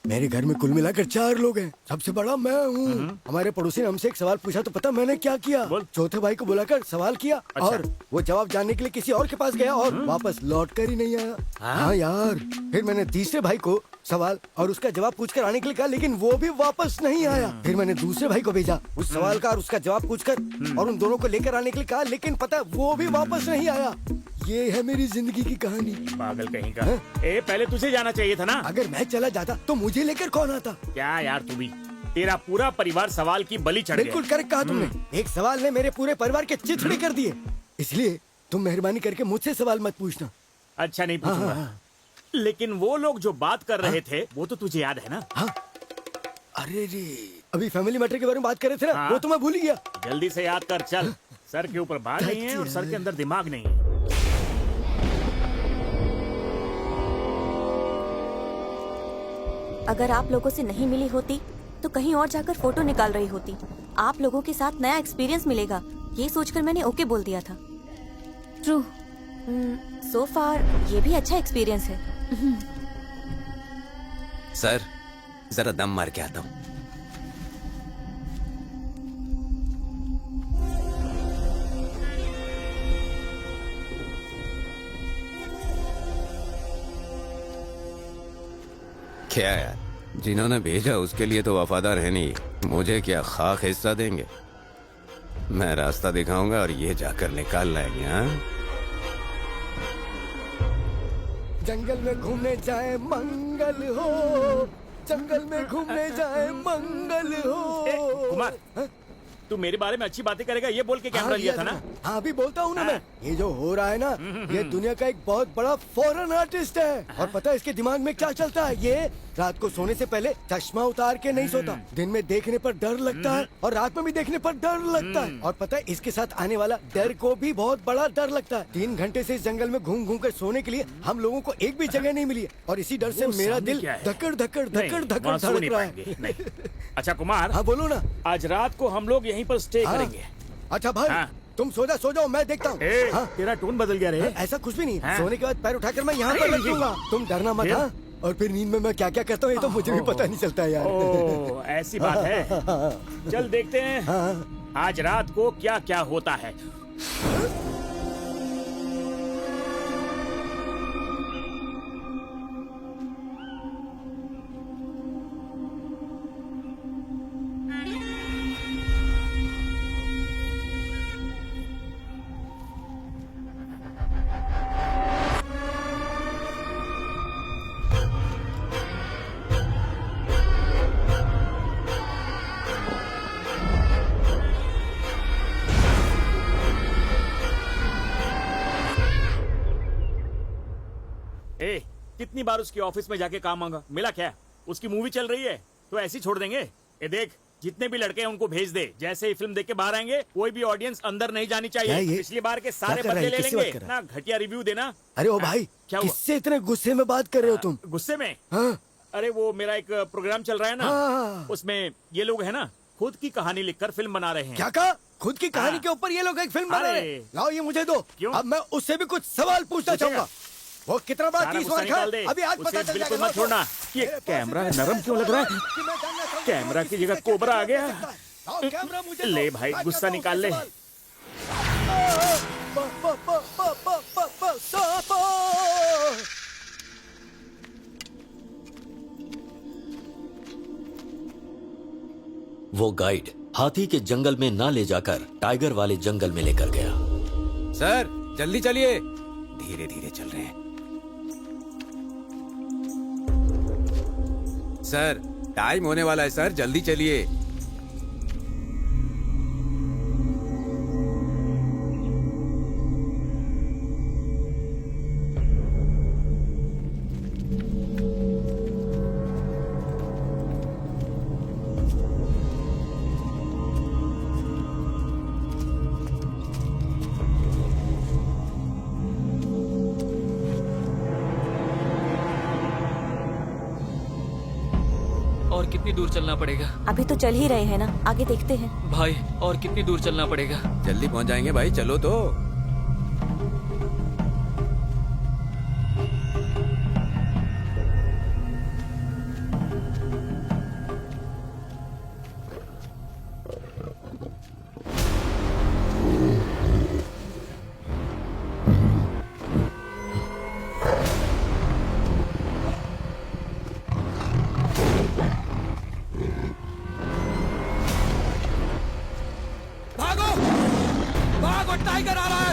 Speaker 12: मेरे घर में कुल मिलाकर 4 लोग हैं, सबसे बड़ा मैं हूँ। हमारे पड़ोसी ने हमसे एक सवाल पूछा तो पता मैंने क्या किया? चौथे भाई को बुलाकर सवाल किया।
Speaker 10: अच्छा।
Speaker 12: और वो जवाब जानने के लिए किसी और के पास गया और वापस लौट कर ही नहीं आया। हाँ यार, फिर मैंने तीसरे भाई को सवाल और उसका जवाब पूछकर आने के लिए कहा, लेकिन वो भी वापस नहीं आया। फिर मैंने दूसरे भाई को भेजा उस सवाल का और उसका जवाब पूछकर और उन दोनों को लेकर आने के लिए कहा, लेकिन पता वो भी वापस नहीं आया। ये है मेरी जिंदगी की कहानी।
Speaker 10: पागल कहीं का। ए, पहले तुझे जाना चाहिए था ना।
Speaker 12: अगर मैं चला जाता तो मुझे लेकर कौन आता?
Speaker 10: क्या यार, तू भी, तेरा पूरा परिवार सवाल की बलि चढ़ गया।
Speaker 12: बिल्कुल करेक्ट कहा तुमने। एक सवाल ने मेरे पूरे परिवार के चिथड़े कर दिए। इसलिए तुम मेहरबानी करके मुझसे सवाल मत पूछना।
Speaker 10: अच्छा नहीं पूछूंगा।
Speaker 13: लेकिन वो लोग जो बात कर रहे थे वो तो तुझे याद है ना?
Speaker 12: अरे रे, अभी फैमिली मैटर के बारे में बात कर रहे थे ना, वो तो मैं भूल ही गया।
Speaker 13: जल्दी से याद कर, चल। सर के ऊपर बाल नहीं है और सर के अंदर दिमाग नहीं है।
Speaker 1: अगर आप लोगों से नहीं मिली होती तो कहीं और जाकर फोटो निकाल रही होती। आप लोगों के साथ नया एक्सपीरियंस मिलेगा, ये सोचकर मैंने ओके बोल दिया था।
Speaker 6: ट्रू।
Speaker 1: सो फार ये भी अच्छा एक्सपीरियंस है।
Speaker 5: सर जरा दम मार के आता हूँ। क्या यार, जिन्होंने भेजा उसके लिए तो वफादार है नहीं, मुझे क्या खाक हिस्सा देंगे? मैं रास्ता दिखाऊंगा और ये जाकर निकाल लाएंगे। हाँ,
Speaker 12: जंगल में घूमने जाए मंगल हो, जंगल में घूमने जाए मंगल हो।
Speaker 13: कुमार, तू मेरे बारे में अच्छी बातें करेगा ये बोल के कैमरा लिया था ना?
Speaker 12: हाँ भी बोलता हूँ ना मैं। ये जो हो रहा है ना, ये दुनिया का एक बहुत बड़ा फॉरेन आर्टिस्ट है। और पता है इसके दिमाग में क्या चलता है? ये रात को सोने से पहले चश्मा उतार के नहीं सोता। दिन में देखने पर डर लगता है और रात में भी देखने पर डर लगता है। और पता है इसके साथ आने वाला डर को भी बहुत बड़ा डर लगता है। 3 घंटे से इस जंगल में घूम घूम कर सोने के लिए हम लोगों को एक भी जगह नहीं मिली है और इसी डर से मेरा दिल धकड़ धकड़ धकड़ धकड़ धड़क रहा है।
Speaker 13: अच्छा कुमार,
Speaker 12: हाँ बोलो ना।
Speaker 13: आज रात को हम लोग यहीं पर स्टे करेंगे।
Speaker 12: अच्छा भाई, तुम सो जाओ, मैं देखता हूँ।
Speaker 13: तेरा टोन बदल गया रे।
Speaker 12: ऐसा कुछ भी नहीं, सोने के बाद पैर उठाकर मैं यहाँ पर रख दूंगा। तुम डरना मत। हाँ, और फिर नींद में मैं क्या क्या करता हूँ ये तो मुझे भी पता नहीं चलता यार।
Speaker 13: ऐसी बात है। चल देखते हैं आज रात को क्या क्या होता है। कितनी बार उसके ऑफिस में जाके काम मांगा, मिला क्या? उसकी मूवी चल रही है तो ऐसे छोड़ देंगे? ये देख, जितने भी लड़के हैं उनको भेज दे। जैसे ही फिल्म देख के बाहर आएंगे कोई भी ऑडियंस अंदर नहीं जानी चाहिए। पिछली बार के सारे बदले ले लेंगे ना। घटिया रिव्यू देना।
Speaker 12: अरे ओ भाई, क्या किससे इतने गुस्से में बात कर रहे हो तुम?
Speaker 13: गुस्से में?
Speaker 12: हाँ?
Speaker 13: अरे वो मेरा एक प्रोग्राम चल रहा है ना। हाँ। उसमें ये लोग है ना खुद की कहानी लिखकर फिल्म बना रहे हैं।
Speaker 12: क्या कहा? खुद की कहानी के ऊपर ये लोग एक फिल्म बना रहे हैं? लाओ ये मुझे दो। अब मैं उससे भी कुछ सवाल पूछना चाहूंगा। वो कितना बड़ा तीस मार खा, अभी आज पता चल जाएगा।
Speaker 13: मत छोड़ना। ये कैमरा नरम क्यों लग रहा है? कैमरा की जगह कोबरा आ गया। ले भाई, गुस्सा निकाल ले।
Speaker 9: वो गाइड हाथी के जंगल में ना ले जाकर टाइगर वाले जंगल में लेकर गया।
Speaker 5: सर जल्दी चलिए, धीरे धीरे चल रहे हैं। सर टाइम होने वाला है सर, जल्दी चलिए।
Speaker 7: और कितनी दूर चलना पड़ेगा?
Speaker 1: अभी तो चल ही रहे हैं ना, आगे देखते हैं।
Speaker 7: भाई और कितनी दूर चलना पड़ेगा?
Speaker 5: जल्दी पहुंच जाएंगे भाई, चलो तो।
Speaker 12: टाइगर आ रहा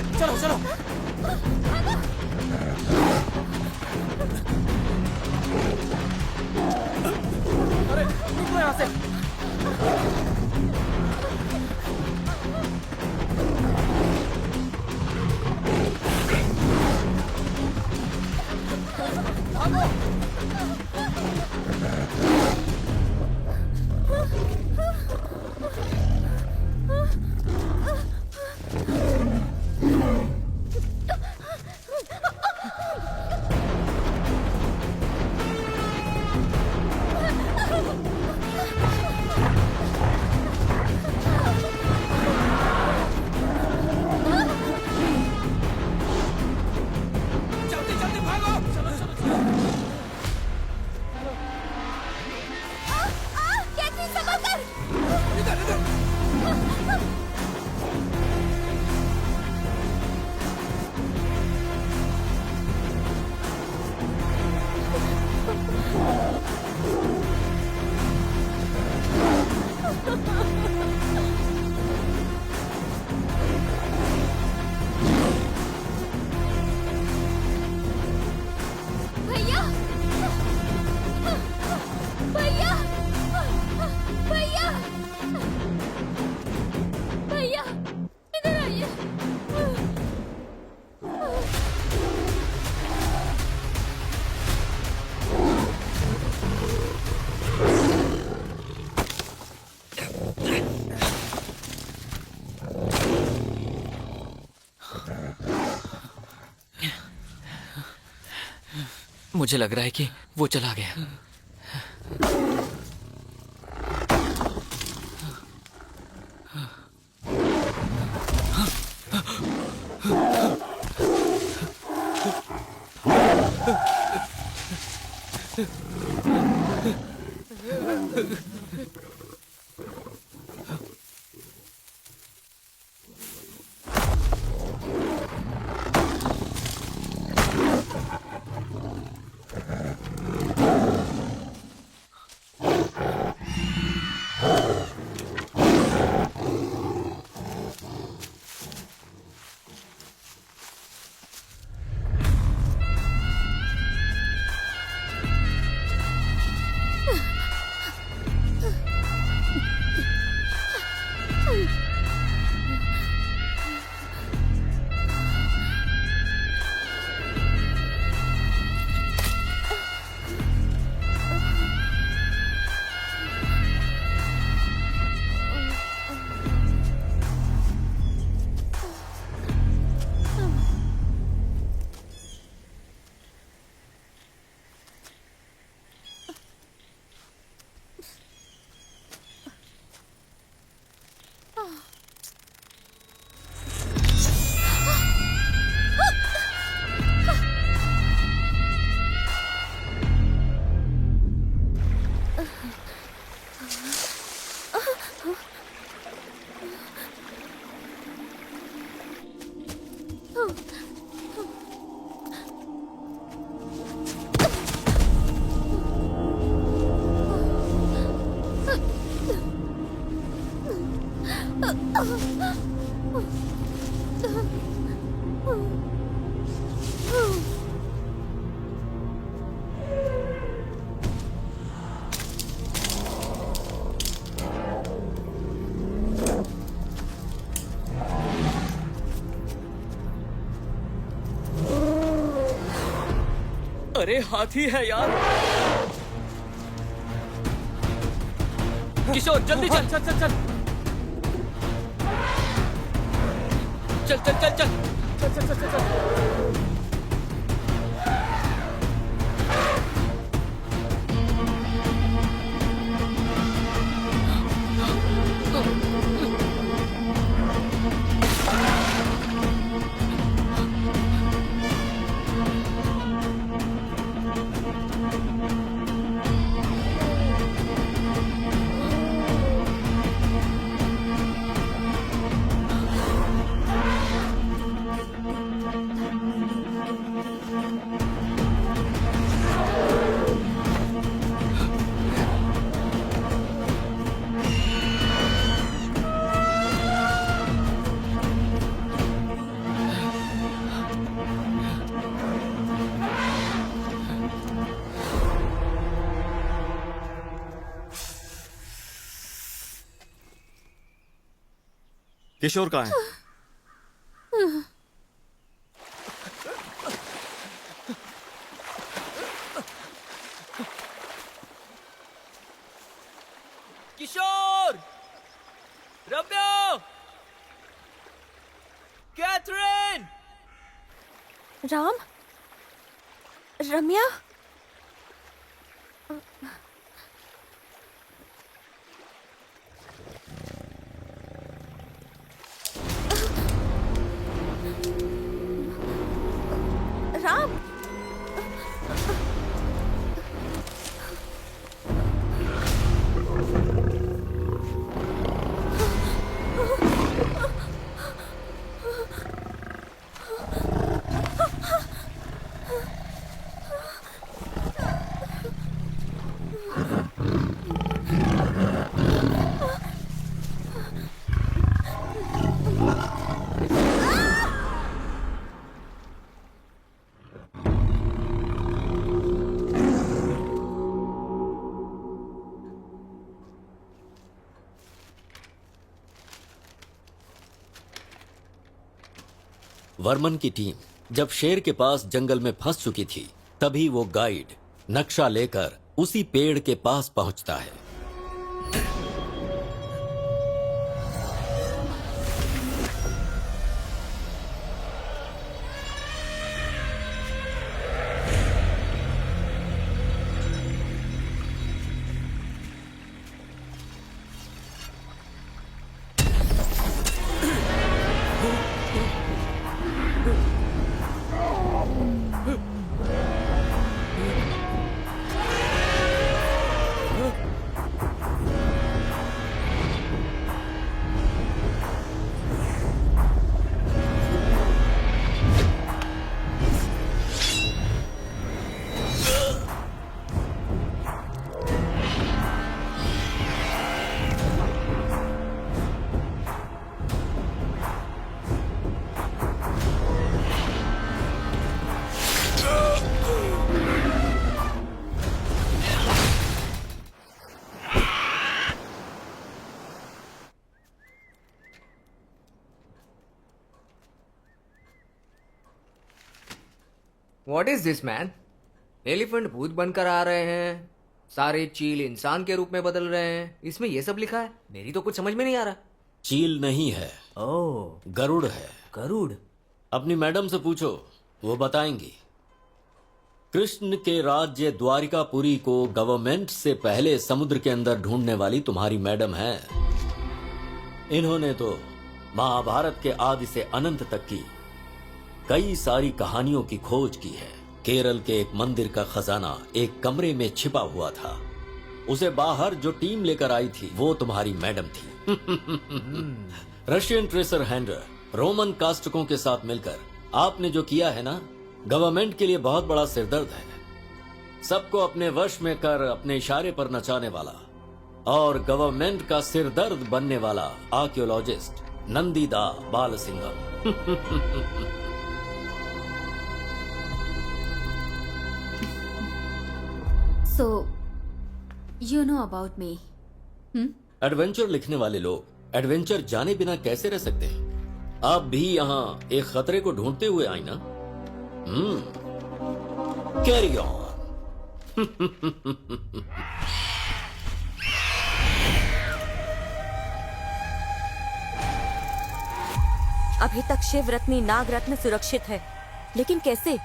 Speaker 6: भैया भैया भैया भैया इधर आइए।
Speaker 7: मुझे लग रहा है कि वो चला गया।
Speaker 14: अरे हाथी है यार। किशोर जल्दी चल चल चल चल चल चल चल चल चल चल चल चल।
Speaker 4: किशोर कहाँ है?
Speaker 1: राम, रम्या, राम,
Speaker 9: वर्मन की टीम जब शेर के पास जंगल में फंस चुकी थी, तभी वो गाइड नक्शा लेकर उसी पेड़ के पास पहुंचता है।
Speaker 11: What is this man? Elephant भूत बनकर आ रहे हैं, सारे चील इंसान के रूप में बदल रहे हैं, इसमें ये सब लिखा है। मेरी तो कुछ समझ में नहीं आ रहा।
Speaker 9: चील नहीं है,
Speaker 11: ओह,
Speaker 9: गरुड़ है।
Speaker 11: गरुड़?
Speaker 9: अपनी मैडम से पूछो, वो बताएंगी। कृष्ण के राज्य द्वारिकापुरी को गवर्नमेंट से पहले समुद्र के अंदर ढूंढने वाली तुम्हारी मैडम है। इन्होंने तो महाभारत के आदि से अनंत तक की कई सारी कहानियों की खोज की है। केरल के एक मंदिर का खजाना एक कमरे में छिपा हुआ था। उसे बाहर जो टीम लेकर आई थी वो तुम्हारी मैडम थी। रशियन ट्रेसर हैंडर रोमन कास्टकों के साथ मिलकर आपने जो किया है ना, गवर्नमेंट के लिए बहुत बड़ा सिरदर्द है। सबको अपने वश में कर अपने इशारे पर नचाने वाला और गवर्नमेंट का सिरदर्द बनने वाला archaeologist Nandida Balasingham.
Speaker 6: So, you know about me.
Speaker 9: Adventure लिखने वाले लोग एडवेंचर जाने बिना कैसे रह सकते हैं? आप भी यहाँ एक खतरे को ढूंढते हुए आई ना? Carry on.
Speaker 1: अभी तक शिव रत्नी नाग रत्न सुरक्षित है, लेकिन कैसे?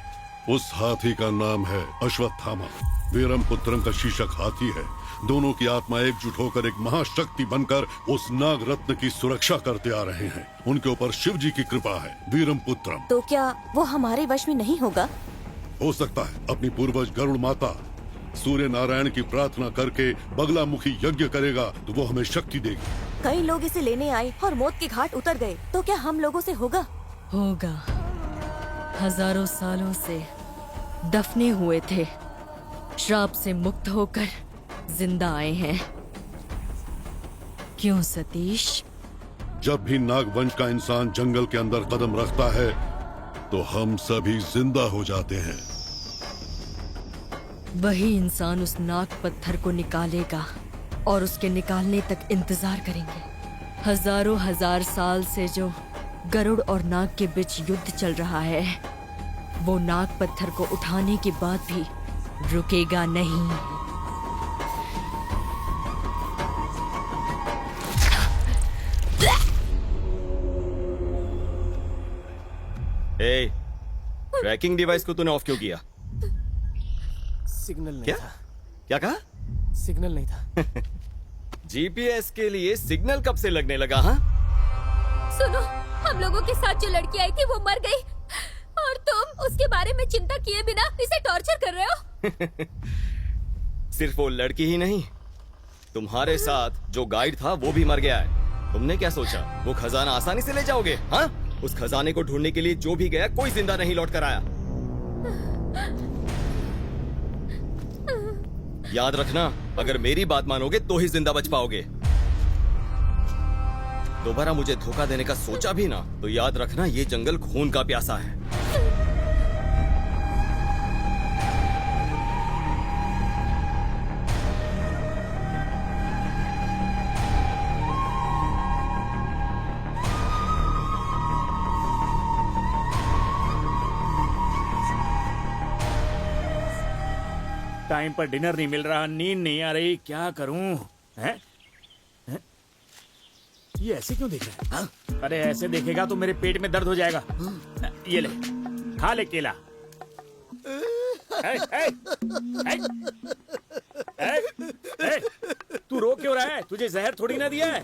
Speaker 2: उस हाथी का नाम है अश्वत्थामा। वीरम पुत्रम का शीर्षक हाथी है। दोनों की आत्मा एकजुट होकर एक महाशक्ति बनकर उस नाग रत्न की सुरक्षा करते आ रहे हैं। उनके ऊपर शिव जी की कृपा है। वीरम पुत्रम।
Speaker 1: तो क्या वो हमारे वश में नहीं होगा?
Speaker 2: हो सकता है। अपनी पूर्वज गरुड़ माता सूर्य नारायण की प्रार्थना करके बगलामुखी यज्ञ करेगा तो वो हमें शक्ति देगी।
Speaker 1: कई लोग इसे लेने आए और मौत के घाट उतर गए, तो क्या हम लोगों से होगा?
Speaker 3: होगा। हजारों सालों से दफने हुए थे, श्राप से मुक्त होकर जिंदा आए हैं। क्यों सतीश?
Speaker 2: जब भी नागवंश का इंसान जंगल के अंदर कदम रखता है तो हम सभी जिंदा हो जाते हैं।
Speaker 3: वही इंसान उस नाग पत्थर को निकालेगा और उसके निकालने तक इंतजार करेंगे। हजारों हजार साल से जो गरुड़ और नाग के बीच युद्ध चल रहा है, वो नाग पत्थर को उठाने के बाद भी रुकेगा नहीं।
Speaker 4: ट्रैकिंग डिवाइस को तूने ऑफ क्यों किया?
Speaker 8: सिग्नल नहीं
Speaker 4: क्या?
Speaker 8: था।
Speaker 4: क्या कहा?
Speaker 8: सिग्नल नहीं था।
Speaker 4: जीपीएस के लिए सिग्नल कब से लगने लगा? हाँ,
Speaker 6: सुनो, हम लोगों के साथ जो लड़की आई थी वो मर गई और तुम उसके बारे में चिंता किए बिना इसे टॉर्चर कर रहे हो।
Speaker 4: सिर्फ वो लड़की ही नहीं, तुम्हारे साथ जो गाइड था वो भी मर गया है। तुमने क्या सोचा वो खजाना आसानी से ले जाओगे? हाँ, उस खजाने को ढूंढने के लिए जो भी गया कोई जिंदा नहीं लौट कर आया। याद रखना, अगर मेरी बात मानोगे तो ही जिंदा बच पाओगे। दोबारा मुझे धोखा देने का सोचा भी ना तो याद रखना ये जंगल खून का प्यासा है।
Speaker 13: टाइम पर डिनर नहीं मिल रहा, नींद नहीं आ रही, क्या करूं? हैं? हैं? ये ऐसे क्यों देख रहा है? हाँ? अरे ऐसे देखेगा तो मेरे पेट में दर्द हो जाएगा। ये ले, खा ले केला। तू रो क्यों रहा है? तुझे जहर थोड़ी ना दिया है।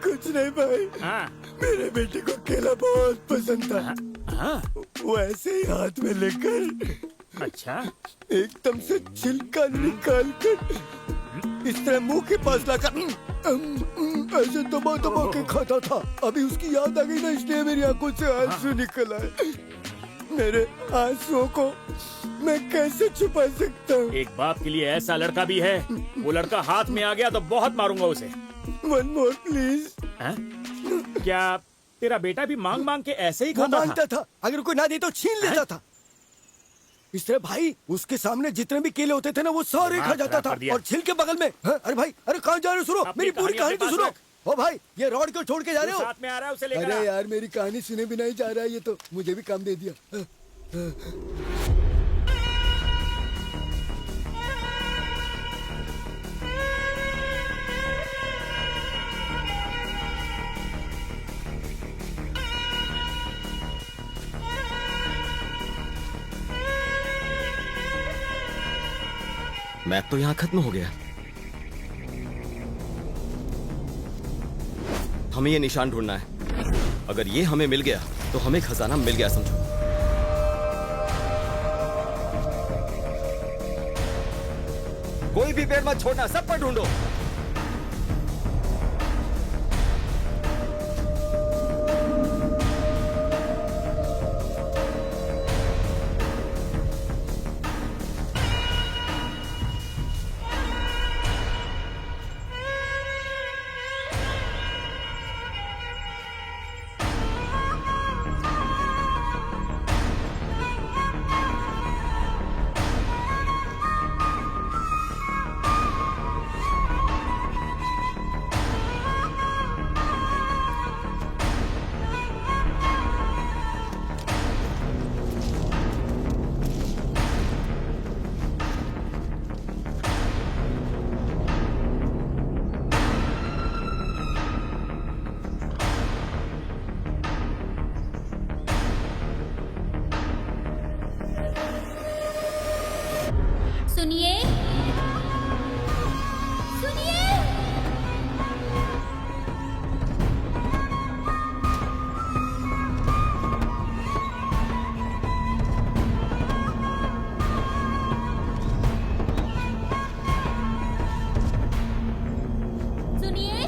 Speaker 12: कुछ नहीं भाई।
Speaker 13: हाँ,
Speaker 12: मेरे बेटे को केला बहुत पसंद था।
Speaker 13: हाँ?
Speaker 12: वो ऐसे ही हाथ में लेकर
Speaker 13: अच्छा,
Speaker 12: एकदम से छिलका निकाल कर इस तरह मुंह के पास लाकर ऐसे दबा दबा के खाता था। अभी उसकी याद आ गई ना, इसलिए मेरी आंखों से आंसू निकल आए। मेरे आंसुओं को मैं कैसे छुपा सकता हूँ?
Speaker 13: एक बाप के लिए ऐसा लड़का भी है। वो लड़का हाथ में आ गया तो बहुत मारूंगा उसे।
Speaker 12: One more please.
Speaker 13: क्या तेरा बेटा भी मांग मांग के ऐसे ही
Speaker 12: वो
Speaker 13: खाता
Speaker 12: मांगता
Speaker 13: था?
Speaker 12: था, अगर कोई ना दे तो छीन लेता था। इस तरह भाई उसके सामने जितने भी केले होते थे ना वो सारे खा जाता था। और छिलके बगल में। अरे भाई, अरे कहाँ जा रहे हो? सुनो मेरी पूरी कहानी तो सुनो। ओ भाई, ये रॉड क्यों छोड़ के जा रहे हो?
Speaker 13: साथ में आ रहा है, उसे लेकर आ।
Speaker 12: अरे यार, मेरी कहानी सुने बिना ही जा रहा है। ये तो मुझे भी काम दे दिया।
Speaker 4: मैप तो यहाँ खत्म हो गया। हमें ये निशान ढूंढना है। अगर ये हमें मिल गया तो हमें खजाना मिल गया समझो। कोई भी पेड़ मत छोड़ना, सब पर ढूंढो।
Speaker 6: सुनिए, सुनिए। सुनिए,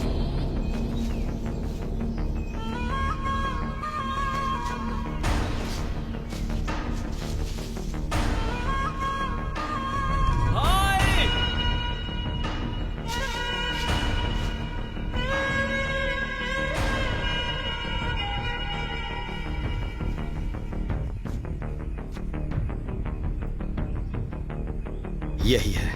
Speaker 4: यही है।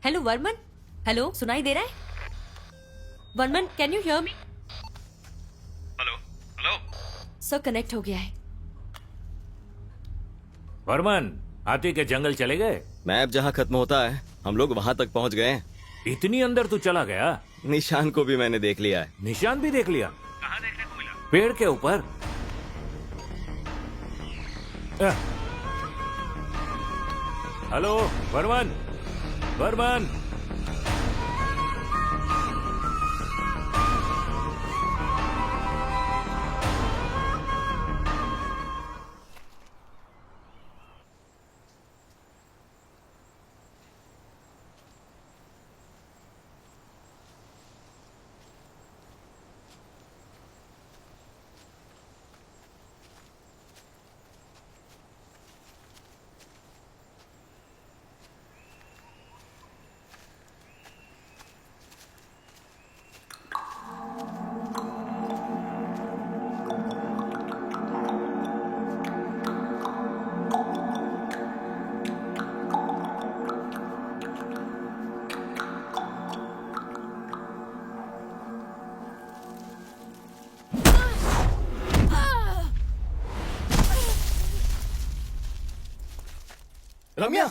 Speaker 3: हेलो वर्मन, हेलो, सुनाई दे रहा है? Varman, can you hear me?
Speaker 4: Hello hello
Speaker 3: sir, connect हो गया है।
Speaker 10: वर्मन, हाथी के जंगल चले गए?
Speaker 4: मैप जहाँ खत्म होता है हम लोग वहां तक पहुंच गए हैं।
Speaker 10: इतनी अंदर तू चला गया?
Speaker 4: निशान को भी मैंने देख लिया है।
Speaker 10: निशान भी देख लिया? कहाँ देखने को मिला? पेड़ के ऊपर। हेलो वर्मन, वर्मन।
Speaker 8: रम्या,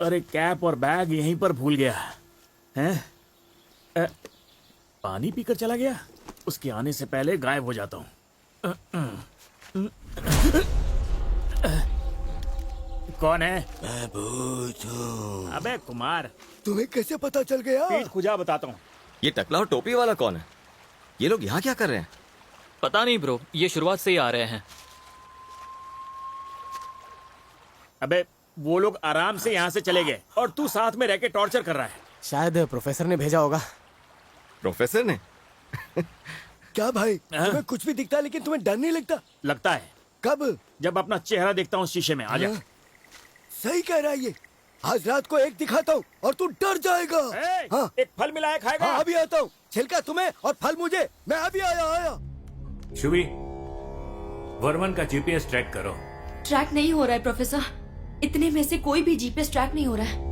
Speaker 13: अरे कैप और बैग यहीं पर भूल गया हैं? पानी पीकर चला गया। उसके आने से पहले गायब हो जाता हूँ। कौन है?
Speaker 12: मैं भूत हूँ।
Speaker 13: अबे कुमार,
Speaker 12: तुम्हें कैसे पता चल गया?
Speaker 13: पीठ खुजा बताता हूँ।
Speaker 4: ये टकला और टोपी वाला कौन है? ये लोग यहाँ क्या कर रहे हैं?
Speaker 7: पता नहीं ब्रो, ये शुरुआत से ही आ रहे हैं।
Speaker 13: अबे वो लोग आराम से यहाँ से चले गए और तू साथ में रह के टॉर्चर कर रहा है।
Speaker 8: शायद प्रोफेसर ने भेजा होगा।
Speaker 4: प्रोफेसर ने?
Speaker 12: क्या भाई, तुम्हें कुछ भी दिखता है लेकिन तुम्हें डर नहीं लगता?
Speaker 13: लगता है।
Speaker 12: कब?
Speaker 13: जब अपना चेहरा देखता हूँ शीशे में। आजा।
Speaker 12: सही कह रहा है ये। आज रात को एक दिखाता हूँ और तू डर जाएगा। हाँ।
Speaker 13: एक फल मिला है, खाएगा?
Speaker 12: हाँ, अभी आता हूँ। छिलका तुम्हें और फल मुझे। मैं अभी आया।
Speaker 10: शुभी, वर्मन का जीपीएस ट्रैक करो।
Speaker 3: ट्रैक नहीं हो रहा है प्रोफेसर। इतने में से कोई भी जीपीएस ट्रैक नहीं हो रहा है।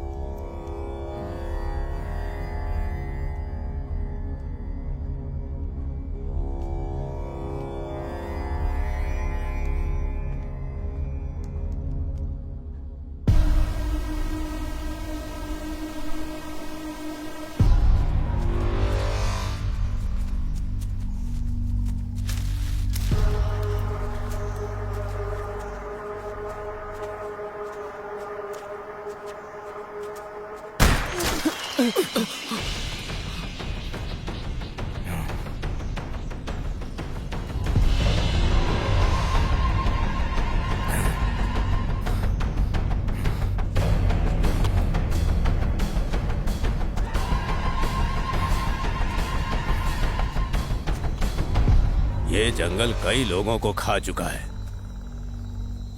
Speaker 5: ये जंगल कई लोगों को खा चुका है।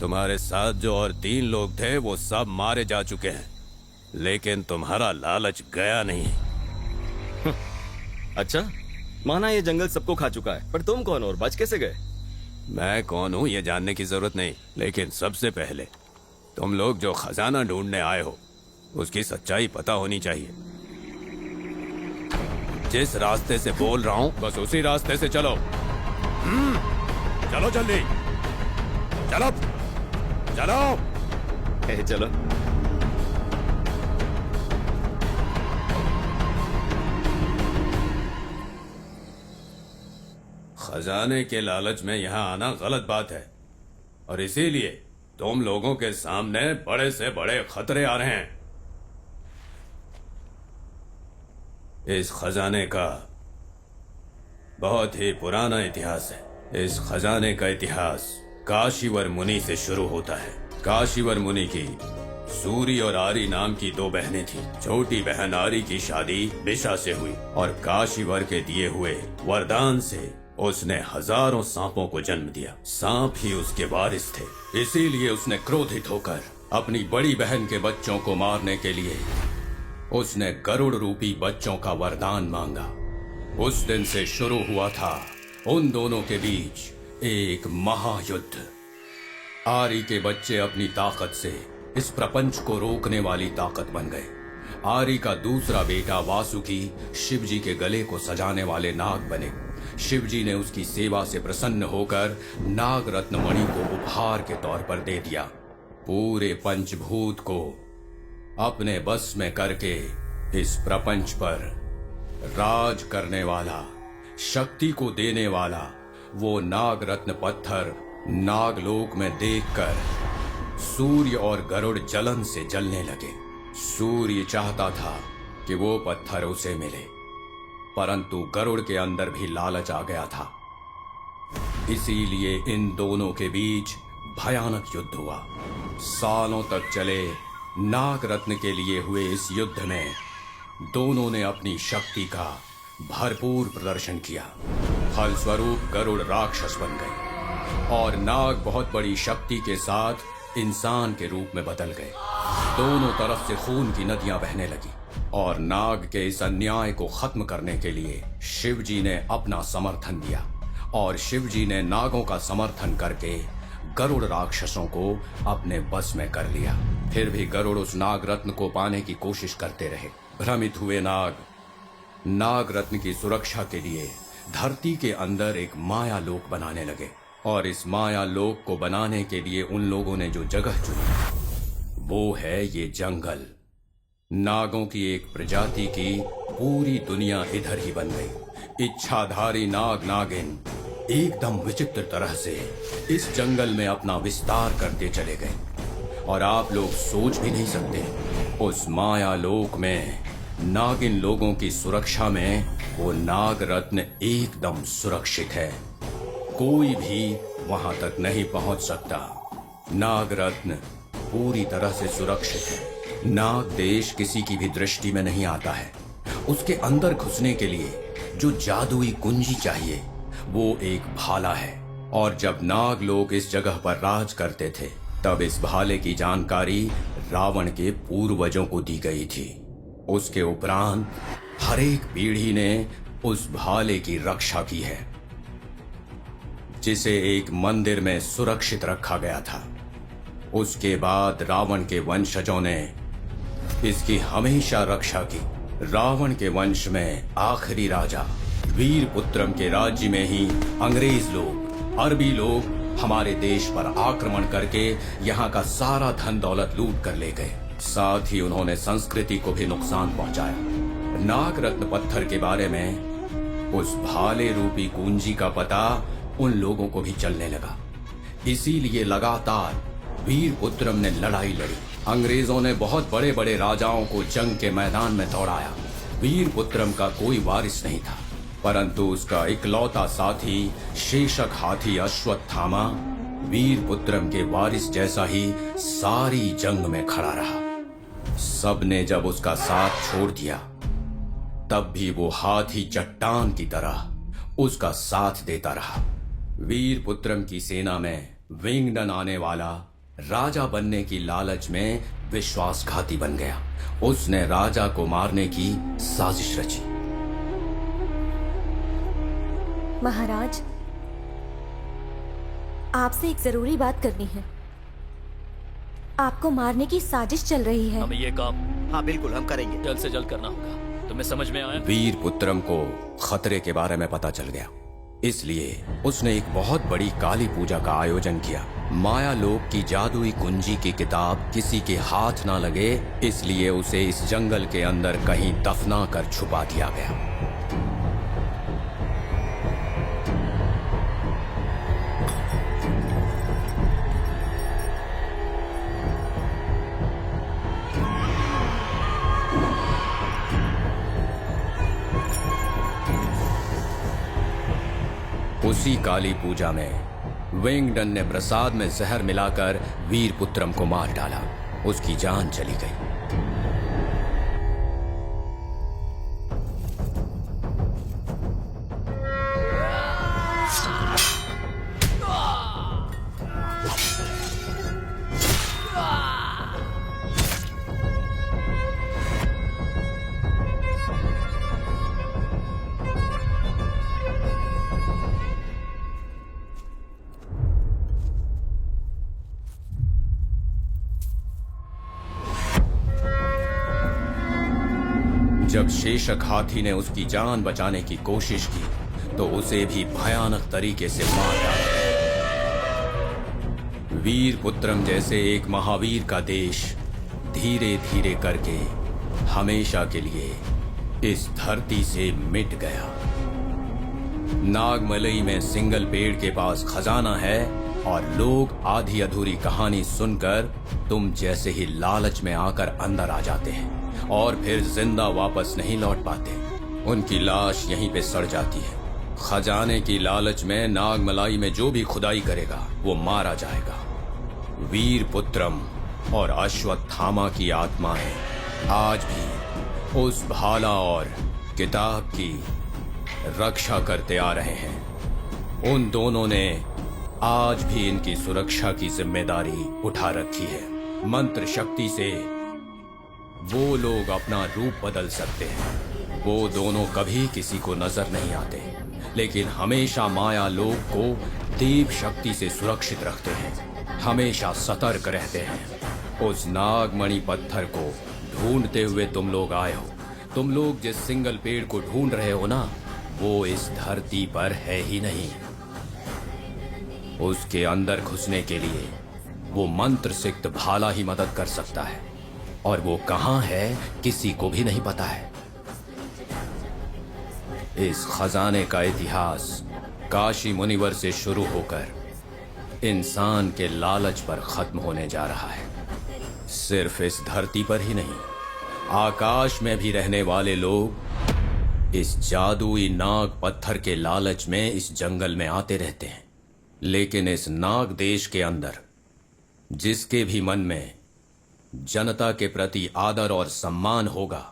Speaker 5: तुम्हारे साथ जो और 3 लोग थे वो सब मारे जा चुके हैं, लेकिन तुम्हारा लालच गया नहीं।
Speaker 4: अच्छा, माना ये जंगल सबको खा चुका है, पर तुम कौन हो और बच कैसे गए?
Speaker 5: मैं कौन हूँ ये जानने की जरूरत नहीं, लेकिन सबसे पहले तुम लोग जो खजाना ढूंढने आए हो उसकी सच्चाई पता होनी चाहिए। जिस रास्ते से बोल रहा हूँ बस उसी रास्ते से चलो। चलो जल्दी, चलो चलो।
Speaker 4: चलो।
Speaker 5: खजाने के लालच में यहाँ आना गलत बात है और इसीलिए तुम लोगों के सामने बड़े से बड़े खतरे आ रहे हैं। इस खजाने का बहुत ही पुराना इतिहास है। इस खजाने का इतिहास काशीवर मुनि से शुरू होता है। काशीवर मुनि की सूरी और आरी नाम की 2 बहनें थीं। छोटी बहन आरी की शादी बिशा से हुई और काशीवर के दिए हुए वरदान से उसने हजारों सांपों को जन्म दिया। सांप ही उसके वारिस थे, इसीलिए उसने क्रोधित होकर अपनी बड़ी बहन के बच्चों को मारने के लिए उसने गरुड़ रूपी बच्चों का वरदान मांगा। उस दिन से शुरू हुआ था उन दोनों के बीच एक महायुद्ध। आरी के बच्चे अपनी ताकत से इस प्रपंच को रोकने वाली ताकत बन गए। आरी का दूसरा बेटा वासुकी शिवजी के गले को सजाने वाले नाग बने। शिवजी ने उसकी सेवा से प्रसन्न होकर नाग रत्न मणि को उपहार के तौर पर दे दिया। पूरे पंचभूत को अपने बस में करके इस प्रपंच पर राज करने वाला, शक्ति को देने वाला वो नाग रत्न पत्थर नागलोक में देखकर सूर्य और गरुड़ जलन से जलने लगे। सूर्य चाहता था कि वो पत्थर उसे मिले, परंतु गरुड़ के अंदर भी लालच आ गया था। इसीलिए इन दोनों के बीच भयानक युद्ध हुआ। सालों तक चले नाग रत्न के लिए हुए इस युद्ध में दोनों ने अपनी शक्ति का भरपूर प्रदर्शन किया। फलस्वरूप गरुड़ राक्षस बन गए और नाग बहुत बड़ी शक्ति के साथ इंसान के रूप में बदल गए। दोनों तरफ से खून की नदियां बहने लगी और नाग के इस अन्याय को खत्म करने के लिए शिवजी ने अपना समर्थन दिया और शिवजी ने नागों का समर्थन करके गरुड़ राक्षसों को अपने बस में कर लिया। फिर भी गरुड़ उस नाग रत्न को पाने की कोशिश करते रहे। भ्रमित हुए नाग रत्न की सुरक्षा के लिए धरती के अंदर एक माया लोक बनाने लगे और इस माया लोक को बनाने के लिए उन लोगों ने जो जगह चुनी वो है ये जंगल। नागों की एक प्रजाति की पूरी दुनिया इधर ही बन गई। इच्छाधारी नाग नागिन एकदम विचित्र तरह से इस जंगल में अपना विस्तार करते चले गए और आप लोग सोच भी नहीं सकते उस माया लोक में नागिन लोगों की सुरक्षा में वो नाग रत्न एकदम सुरक्षित है। कोई भी वहां तक नहीं पहुंच सकता। नाग रत्न पूरी तरह से सुरक्षित है। नाग देश किसी की भी दृष्टि में नहीं आता है। उसके अंदर घुसने के लिए जो जादुई कुंजी चाहिए वो एक भाला है। और जब नाग लोग इस जगह पर राज करते थे तब इस भाले की जानकारी रावण के पूर्वजों को दी गई थी। उसके उपरांत हर एक पीढ़ी ने उस भाले की रक्षा की है, जिसे एक मंदिर में सुरक्षित रखा गया था। उसके बाद रावण के वंशजों ने इसकी हमेशा रक्षा की। रावण के वंश में आखिरी राजा वीरपुत्रम के राज्य में ही अंग्रेज लोग, अरबी लोग हमारे देश पर आक्रमण करके यहाँ का सारा धन दौलत लूट कर ले गए। साथ ही उन्होंने संस्कृति को भी नुकसान पहुंचाया। नाग रत्न पत्थर के बारे में उस भाले रूपी कुंजी का पता उन लोगों को भी चलने लगा। इसीलिए लगातार वीरपुत्रम ने लड़ाई लड़ी। अंग्रेजों ने बहुत बड़े बड़े राजाओं को जंग के मैदान में दौड़ाया। वीरपुत्रम का कोई वारिस नहीं था, परंतु उसका इकलौता साथी शेषक हाथी अश्वत्थामा वीरपुत्रम के वारिस जैसा ही सारी जंग में खड़ा रहा। सबने जब उसका साथ छोड़ दिया तब भी वो हाथी चट्टान की तरह उसका साथ देता रहा। वीरपुत्रम की सेना में विंगडन आने वाला राजा बनने की लालच में विश्वासघाती बन गया। उसने राजा को मारने की साजिश रची।
Speaker 1: महाराज, आपसे एक जरूरी बात करनी है। आपको मारने की साजिश चल रही है।
Speaker 7: हमें ये काम
Speaker 15: हाँ बिल्कुल हम करेंगे,
Speaker 7: जल्द से जल्द करना होगा। तुम्हें समझ में आया?
Speaker 5: वीरपुत्रम को खतरे के बारे में पता चल गया, इसलिए उसने एक बहुत बड़ी काली पूजा का आयोजन किया। माया लोक की जादुई कुंजी की किताब किसी के हाथ ना लगे, इसलिए उसे इस जंगल के अंदर कहीं दफना कर छुपा दिया गया। उसी काली पूजा में विंगडन ने प्रसाद में जहर मिलाकर वीरपुत्रम को मार डाला। उसकी जान चली गई। जब शेषक हाथी ने उसकी जान बचाने की कोशिश की तो उसे भी भयानक तरीके से मार डाला। वीरपुत्रम जैसे एक महावीर का देश धीरे धीरे करके हमेशा के लिए इस धरती से मिट गया। नागमलई में सिंगल पेड़ के पास खजाना है और लोग आधी अधूरी कहानी सुनकर तुम जैसे ही लालच में आकर अंदर आ जाते हैं और फिर जिंदा वापस नहीं लौट पाते। उनकी लाश यहीं पे सड़ जाती है। खजाने की लालच में नागमलाई में जो भी खुदाई करेगा वो मारा जाएगा। वीरपुत्रम और अश्वत्थामा की आत्माएं आज भी उस भाला और किताब की रक्षा करते आ रहे हैं। उन दोनों ने आज भी इनकी सुरक्षा की जिम्मेदारी उठा रखी है। मंत्र शक्ति से वो लोग अपना रूप बदल सकते हैं। वो दोनों कभी किसी को नजर नहीं आते, लेकिन हमेशा माया लोक को देव शक्ति से सुरक्षित रखते हैं। हमेशा सतर्क रहते हैं। उस नागमणि पत्थर को ढूंढते हुए तुम लोग आए हो। तुम लोग जिस सिंगल पेड़ को ढूंढ रहे हो ना, वो इस धरती पर है ही नहीं। उसके अंदर घुसने के लिए वो मंत्र सिक्त भाला ही मदद कर सकता है। और वो कहाँ है किसी को भी नहीं पता है। इस खजाने का इतिहास काशी मुनिवर से शुरू होकर इंसान के लालच पर खत्म होने जा रहा है। सिर्फ इस धरती पर ही नहीं, आकाश में भी रहने वाले लोग इस जादुई नाग पत्थर के लालच में इस जंगल में आते रहते हैं। लेकिन इस नाग देश के अंदर जिसके भी मन में जनता के प्रति आदर और सम्मान होगा,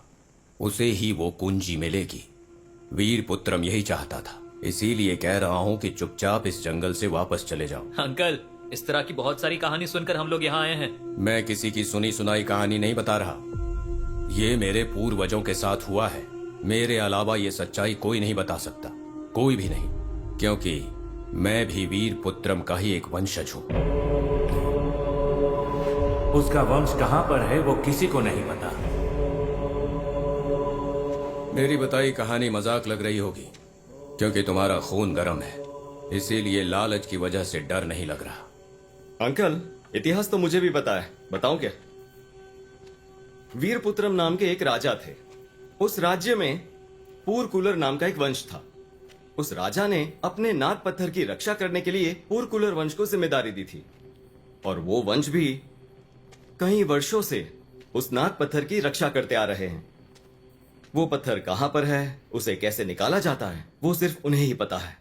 Speaker 5: उसे ही वो कुंजी मिलेगी। वीर पुत्रम यही चाहता था, इसीलिए कह रहा हूं कि चुपचाप इस जंगल से वापस चले जाओ।
Speaker 7: अंकल, इस तरह की बहुत सारी कहानी सुनकर हम लोग यहाँ आए हैं।
Speaker 5: मैं किसी की सुनी सुनाई कहानी नहीं बता रहा, ये मेरे पूर्वजों के साथ हुआ है। मेरे अलावा ये सच्चाई कोई नहीं बता सकता, कोई भी नहीं, क्योंकि मैं भी वीर पुत्रम का ही एक वंशज हूं।
Speaker 10: उसका वंश कहाँ पर है वो किसी को नहीं पता।
Speaker 5: मेरी बताई कहानी मजाक लग रही होगी, क्योंकि तुम्हारा खून गर्म है, इसीलिए लालच की वजह से डर नहीं लग रहा।
Speaker 4: अंकल, इतिहास तो मुझे भी पता है, बताऊं क्या? वीरपुत्रम नाम के एक राजा थे। उस राज्य में पूरकुलर नाम का एक वंश था। उस राजा ने अपने नाग पत्थर की रक्षा करने के लिए पूरकुलर वंश को जिम्मेदारी दी थी, और वो वंश भी कई वर्षों से उस नाग पत्थर की रक्षा करते आ रहे हैं। वो पत्थर कहां पर है, उसे कैसे निकाला जाता है, वो सिर्फ उन्हें ही पता है।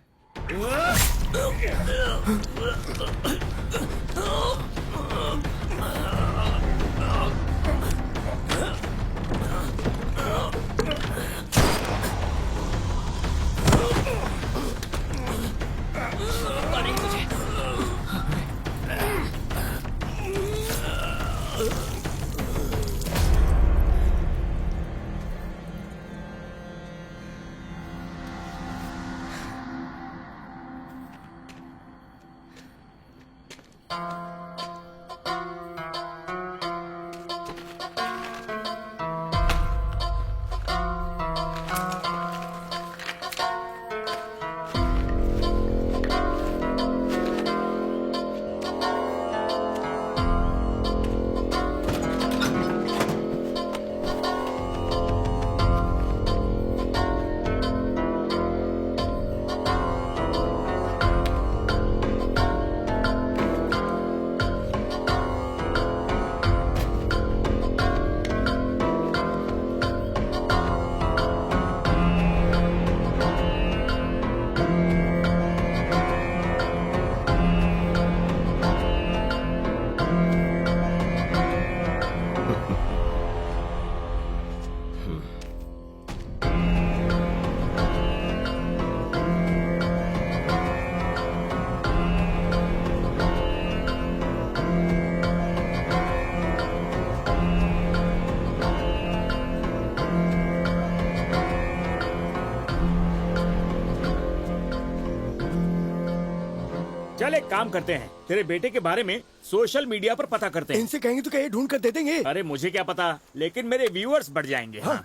Speaker 13: चल एक काम करते हैं, तेरे बेटे के बारे में सोशल मीडिया पर पता करते हैं।
Speaker 12: इनसे कहेंगे तो क्या ये ढूंढ कर दे देंगे?
Speaker 13: अरे मुझे क्या पता, लेकिन मेरे व्यूअर्स बढ़ जाएंगे। हाँ।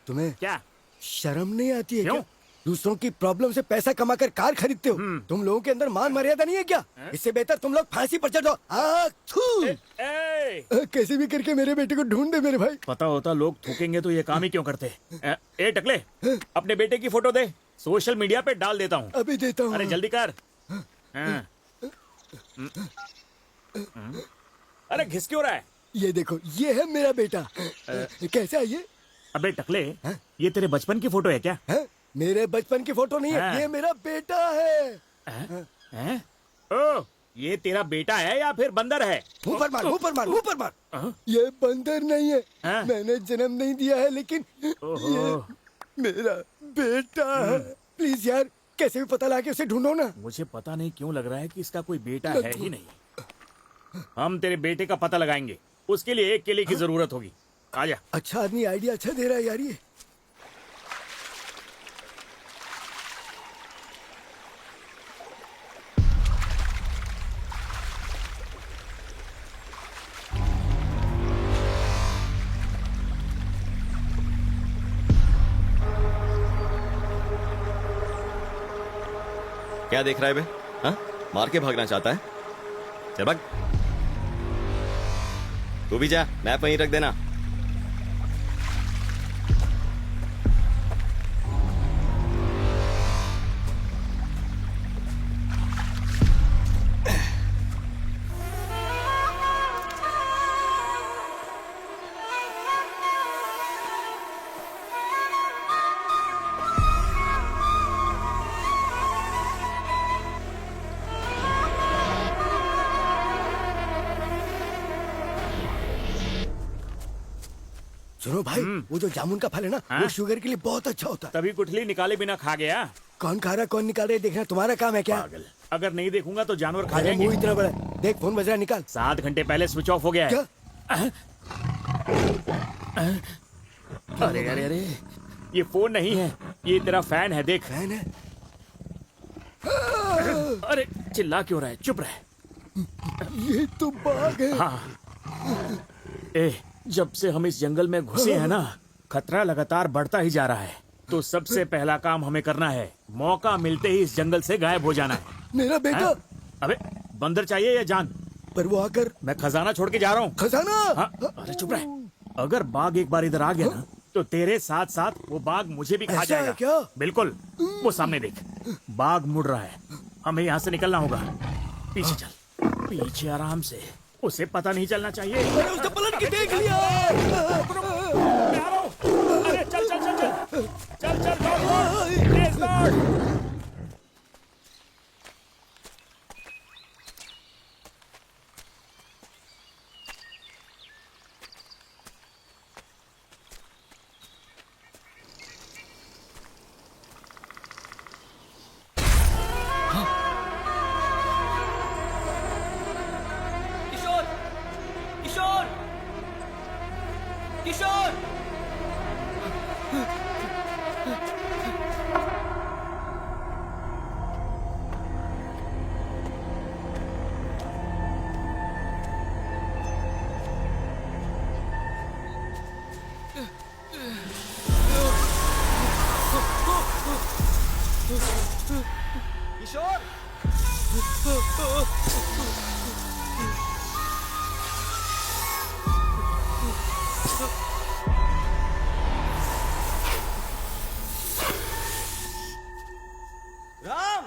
Speaker 12: तुम्हें
Speaker 13: क्या
Speaker 12: शर्म नहीं आती है
Speaker 13: क्यों?
Speaker 12: क्या? दूसरों की प्रॉब्लम से पैसा कमाकर कार खरीदते हो। तुम लोगों के अंदर मान मर्यादा नहीं है क्या? इससे बेहतर तुम लोग फांसी पर चढ़ जाओ। कैसे भी करके मेरे बेटे को ढूंढ दे मेरे भाई।
Speaker 13: पता होता लोग थूकेंगे तो ये काम ही क्यों करते। ए टकले, अपने बेटे की फोटो दे, सोशल मीडिया पे डाल देता हूँ।
Speaker 12: अभी देता हूँ।
Speaker 13: अरे जल्दी कर। अरे घिस क्यों रहा है?
Speaker 12: ये देखो, ये है मेरा बेटा। कैसा है ये?
Speaker 13: अबे टकले, ये तेरे बचपन की फोटो है क्या?
Speaker 12: मेरे बचपन की फोटो नहीं है, ये मेरा बेटा है।
Speaker 13: ओ, ये तेरा बेटा है या फिर बंदर है?
Speaker 12: मुंह पर मार, मुंह पर मार, मुंह पर मार। ये बंदर नहीं है, मैंने जन्म नहीं दिया है, लेकिन ये मेरा बेटा है। प्लीज यार, कैसे भी पता लगा के उसे ढूंढो ना।
Speaker 13: मुझे पता नहीं क्यों लग रहा है कि इसका कोई बेटा है ही नहीं। हम तेरे बेटे का पता लगाएंगे, उसके लिए एक केले की जरूरत होगी। आजा।
Speaker 12: अच्छा आदमी आइडिया अच्छा दे रहा है यार ये।
Speaker 4: क्या देख रहा है बे? हाँ? मार के भागना चाहता है? चल भाग। तू भी जा, मैप वहीं रख देना।
Speaker 12: सुनो भाई, वो जो जामुन का फल है ना, वो शुगर के लिए बहुत अच्छा होता है।
Speaker 13: तभी गुठली निकाले बिना खा गया।
Speaker 12: कौन खा रहा कौन निकाल रहा है देखना तुम्हारा काम है क्या?
Speaker 13: पागल, अगर नहीं देखूंगा तो जानवर खा
Speaker 12: अरे
Speaker 13: जाएंगे।
Speaker 12: मुंह इतना बड़ा है। देख फोन बज रहा है, निकाल।
Speaker 13: 7 घंटे पहले स्विच ऑफ हो गया है।
Speaker 12: क्या?
Speaker 13: अरे अरे अरे, ये फोन नहीं है, ये तेरा फैन है। देख,
Speaker 12: फैन है।
Speaker 13: अरे चिल्ला क्यों रहा है? चुप रहे।
Speaker 12: ये तो बाघ है।
Speaker 13: हाँ। जब से हम इस जंगल में घुसे हैं ना, खतरा लगातार बढ़ता ही जा रहा है। तो सबसे पहला काम हमें करना है, मौका मिलते ही इस जंगल से गायब हो जाना है।
Speaker 12: मेरा बेटा।
Speaker 13: अबे बंदर चाहिए या जान?
Speaker 12: पर वो आकर,
Speaker 13: मैं खजाना छोड़ के जा रहा हूँ।
Speaker 12: खजाना?
Speaker 13: हाँ, अरे चुप रहे। अगर बाघ एक बार इधर आ गया ना, तो तेरे साथ साथ वो बाघ मुझे भी खा
Speaker 12: ऐसा है
Speaker 13: जाएगा।
Speaker 12: क्या?
Speaker 13: बिल्कुल। वो सामने देख, बाघ मुड़ रहा है। हमें यहाँ से निकलना होगा। पीछे चल, पीछे आराम से, उसे पता नहीं चलना चाहिए।
Speaker 12: अरे उसने पलट के देख लिया।
Speaker 13: अरे चल चल चल चल चल चल दौड़, तेज दौड़।
Speaker 14: किशोर, किशोर, किशोर।
Speaker 11: किशोर, राम।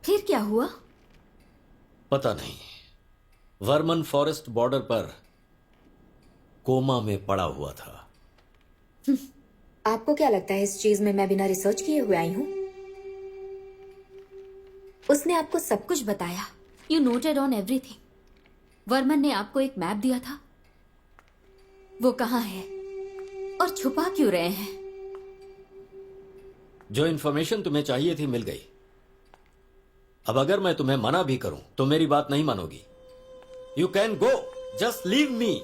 Speaker 6: फिर क्या हुआ?
Speaker 9: पता नहीं। वर्मन फॉरेस्ट बॉर्डर पर कोमा में पड़ा हुआ था।
Speaker 15: आपको क्या लगता है इस चीज में मैं बिना रिसर्च किए हुए आई हूँ?
Speaker 6: उसने आपको सब कुछ बताया। You noted on everything. Varman ने आपको एक मैप दिया था, वो कहाँ है और छुपा क्यों रहे हैं?
Speaker 9: जो इन्फॉर्मेशन तुम्हें चाहिए थी मिल गई। अब अगर मैं तुम्हें मना भी करूं तो मेरी बात नहीं मानोगी। You can go, just leave me.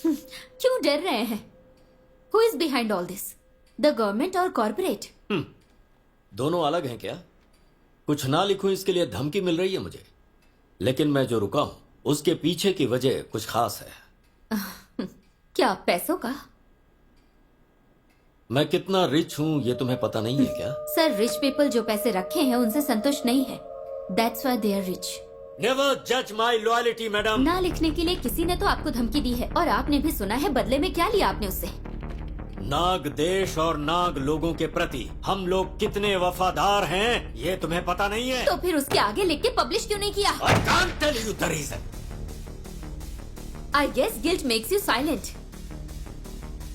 Speaker 6: क्यों डर रहे हैं? Who is behind all this? The government और कॉर्पोरेट?
Speaker 9: दोनों अलग हैं क्या? कुछ ना लिखूं इसके लिए धमकी मिल रही है मुझे, लेकिन मैं जो रुका हूं उसके पीछे की वजह कुछ खास है।
Speaker 6: क्या पैसों का?
Speaker 9: मैं कितना रिच हूँ ये तुम्हें पता नहीं है क्या?
Speaker 6: सर, रिच पीपल जो पैसे रखे हैं उनसे संतुष्ट नहीं है। That's why they are rich.
Speaker 9: Never जज माई लॉयल्टी मैडम।
Speaker 6: ना लिखने के लिए किसी ने तो आपको धमकी दी है और आपने भी सुना है, बदले में क्या लिया आपने उससे?
Speaker 9: नाग देश और नाग लोगों के प्रति हम लोग कितने वफादार हैं ये तुम्हें पता नहीं है?
Speaker 6: तो फिर उसके आगे लिख के पब्लिश क्यों नहीं किया?
Speaker 9: I can't tell you the reason.
Speaker 6: I guess guilt makes you silent.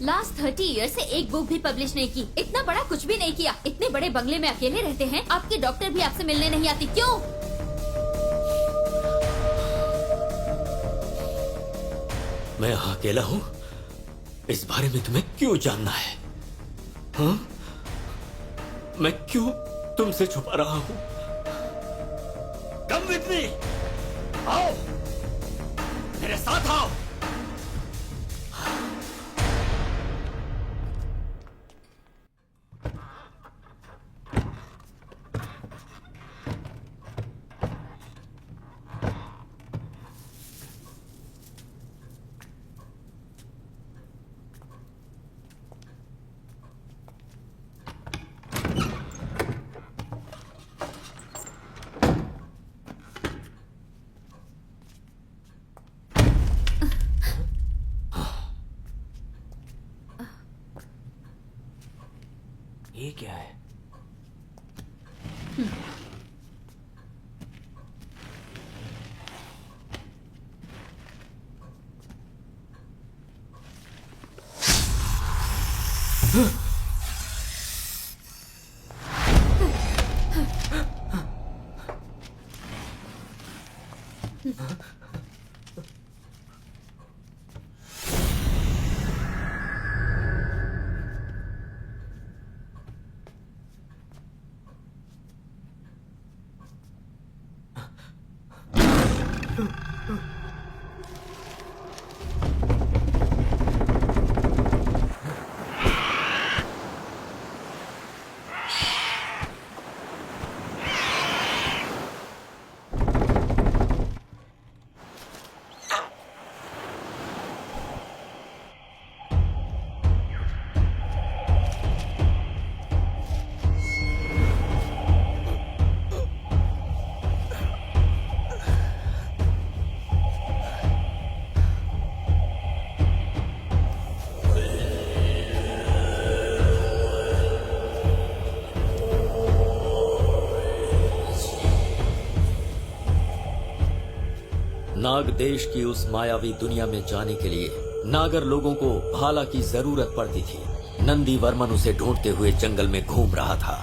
Speaker 6: Last 30 year से एक बुक भी पब्लिश नहीं की, इतना बड़ा कुछ भी नहीं किया, इतने बड़े बंगले में अकेले रहते हैं, आपकी डॉक्टर भी आपसे मिलने नहीं आती, क्यों?
Speaker 9: मैं यहाँ अकेला हूँ, इस बारे में तुम्हें क्यों जानना है? हाँ? मैं क्यों तुमसे छुपा रहा हूँ? Come with me. आओ, मेरे साथ आओ।
Speaker 13: ये क्या है?
Speaker 9: नाग देश की उस मायावी दुनिया में जाने के लिए नागर लोगों को भाला की जरूरत पड़ती थी। नंदी वर्मन उसे ढूंढते हुए जंगल में घूम रहा था।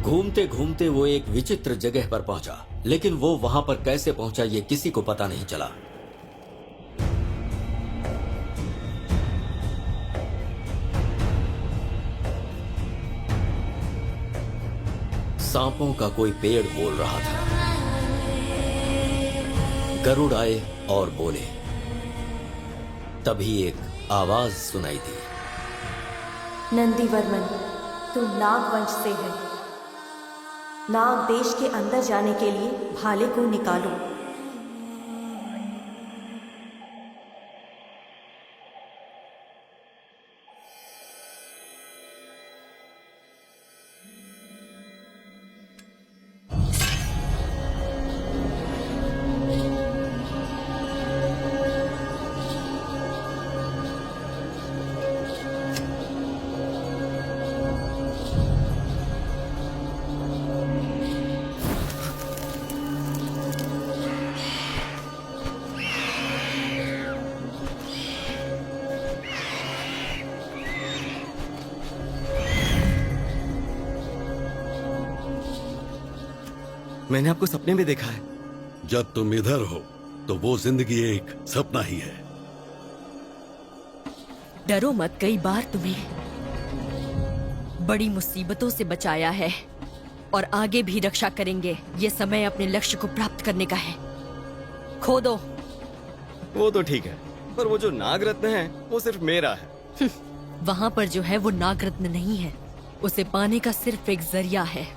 Speaker 9: घूमते घूमते वो एक विचित्र जगह पर पहुंचा, लेकिन वो वहां पर कैसे पहुंचा ये किसी को पता नहीं चला। सांपों का कोई पेड़ बोल रहा था। गरुड़ आए और बोले। तभी एक आवाज सुनाई दी।
Speaker 1: नंदीवर्मन, तुम नागवंश से है। नाग देश के अंदर जाने के लिए भाले को निकालो।
Speaker 4: मैंने आपको सपने में देखा है।
Speaker 2: जब तुम इधर हो तो वो जिंदगी एक सपना ही है।
Speaker 3: डरो मत, कई बार तुम्हें बड़ी मुसीबतों से बचाया है और आगे भी रक्षा करेंगे। ये समय अपने लक्ष्य को प्राप्त करने का है। खो दो।
Speaker 4: वो तो ठीक है, पर वो जो नागरत्न है वो सिर्फ मेरा है।
Speaker 3: वहाँ पर जो है वो नागरत्न नहीं है, उसे पाने का सिर्फ एक जरिया है।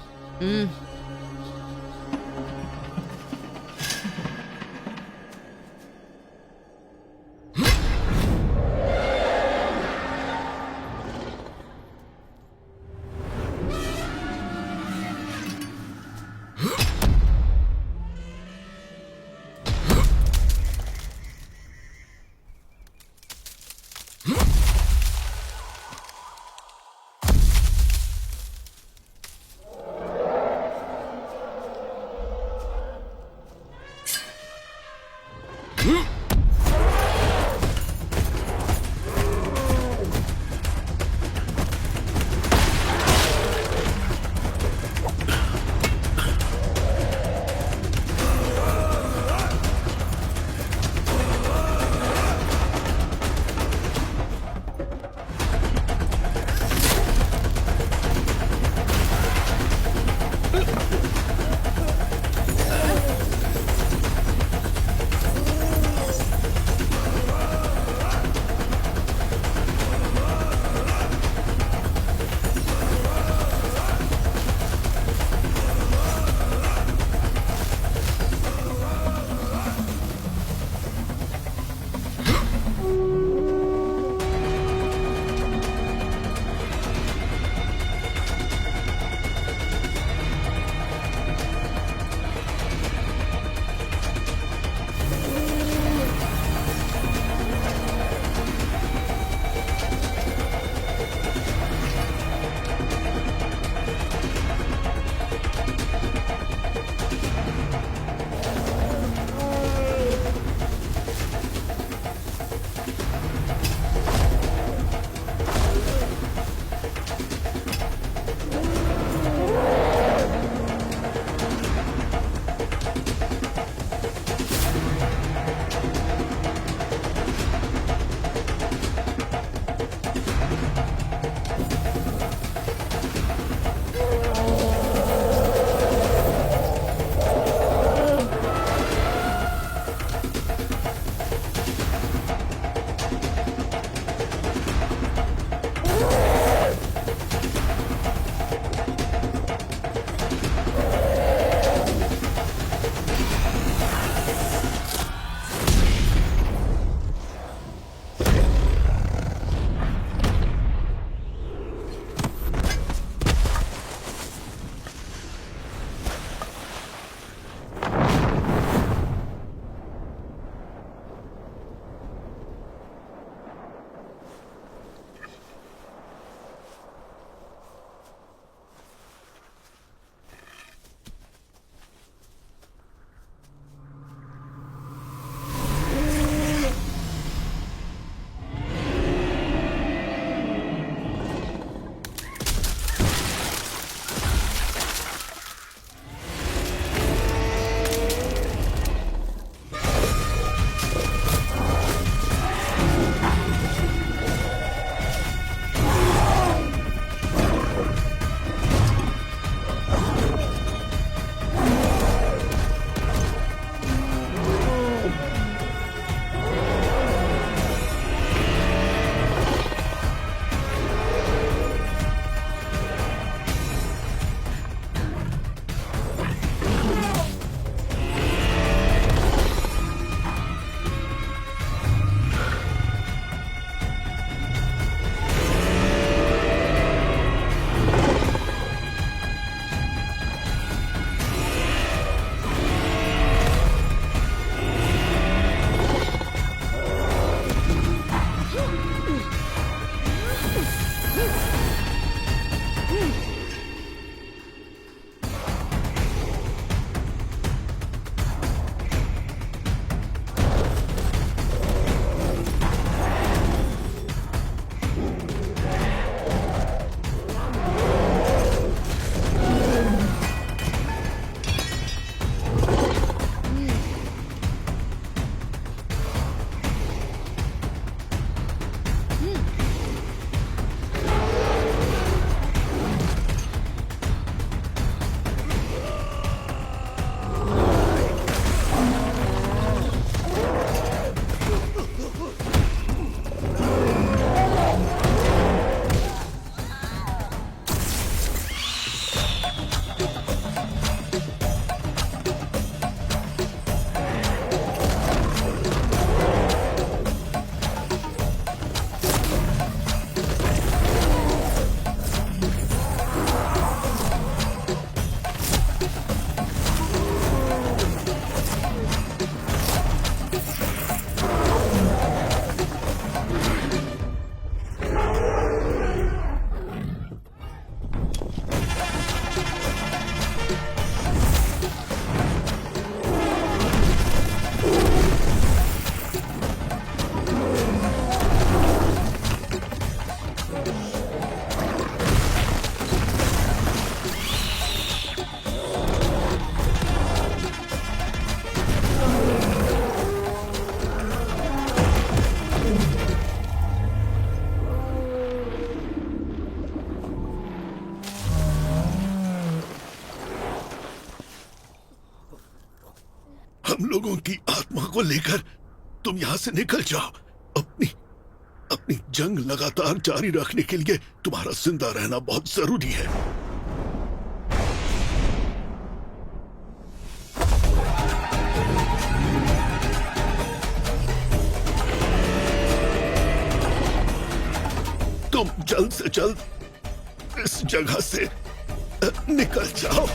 Speaker 2: हम लोगों की आत्मा को लेकर तुम यहाँ से निकल जाओ। अपनी अपनी जंग लगातार जारी रखने के लिए तुम्हारा जिंदा रहना बहुत जरूरी है। तुम जल्द से जल्द इस जगह से निकल जाओ।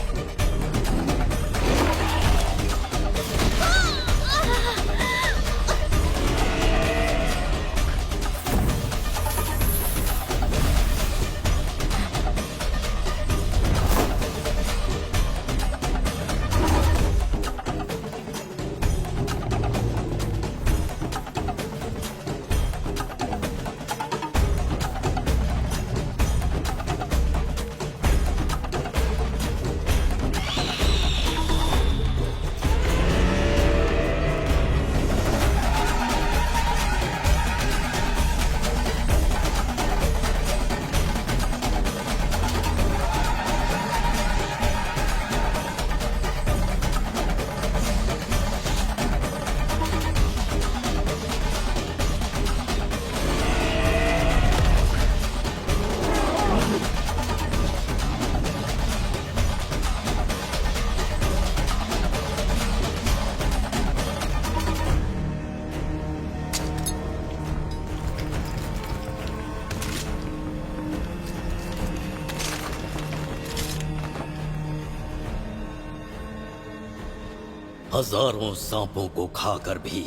Speaker 9: हजारों सांपों को खाकर भी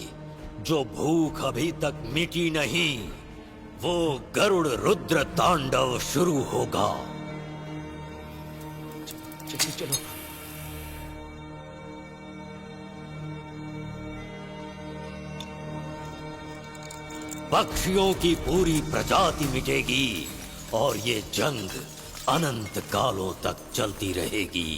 Speaker 9: जो भूख अभी तक मिटी नहीं, वो गरुड़ रुद्र तांडव शुरू होगा।
Speaker 11: चलो।
Speaker 9: पक्षियों की पूरी प्रजाति मिटेगी और ये जंग अनंत कालों तक चलती रहेगी।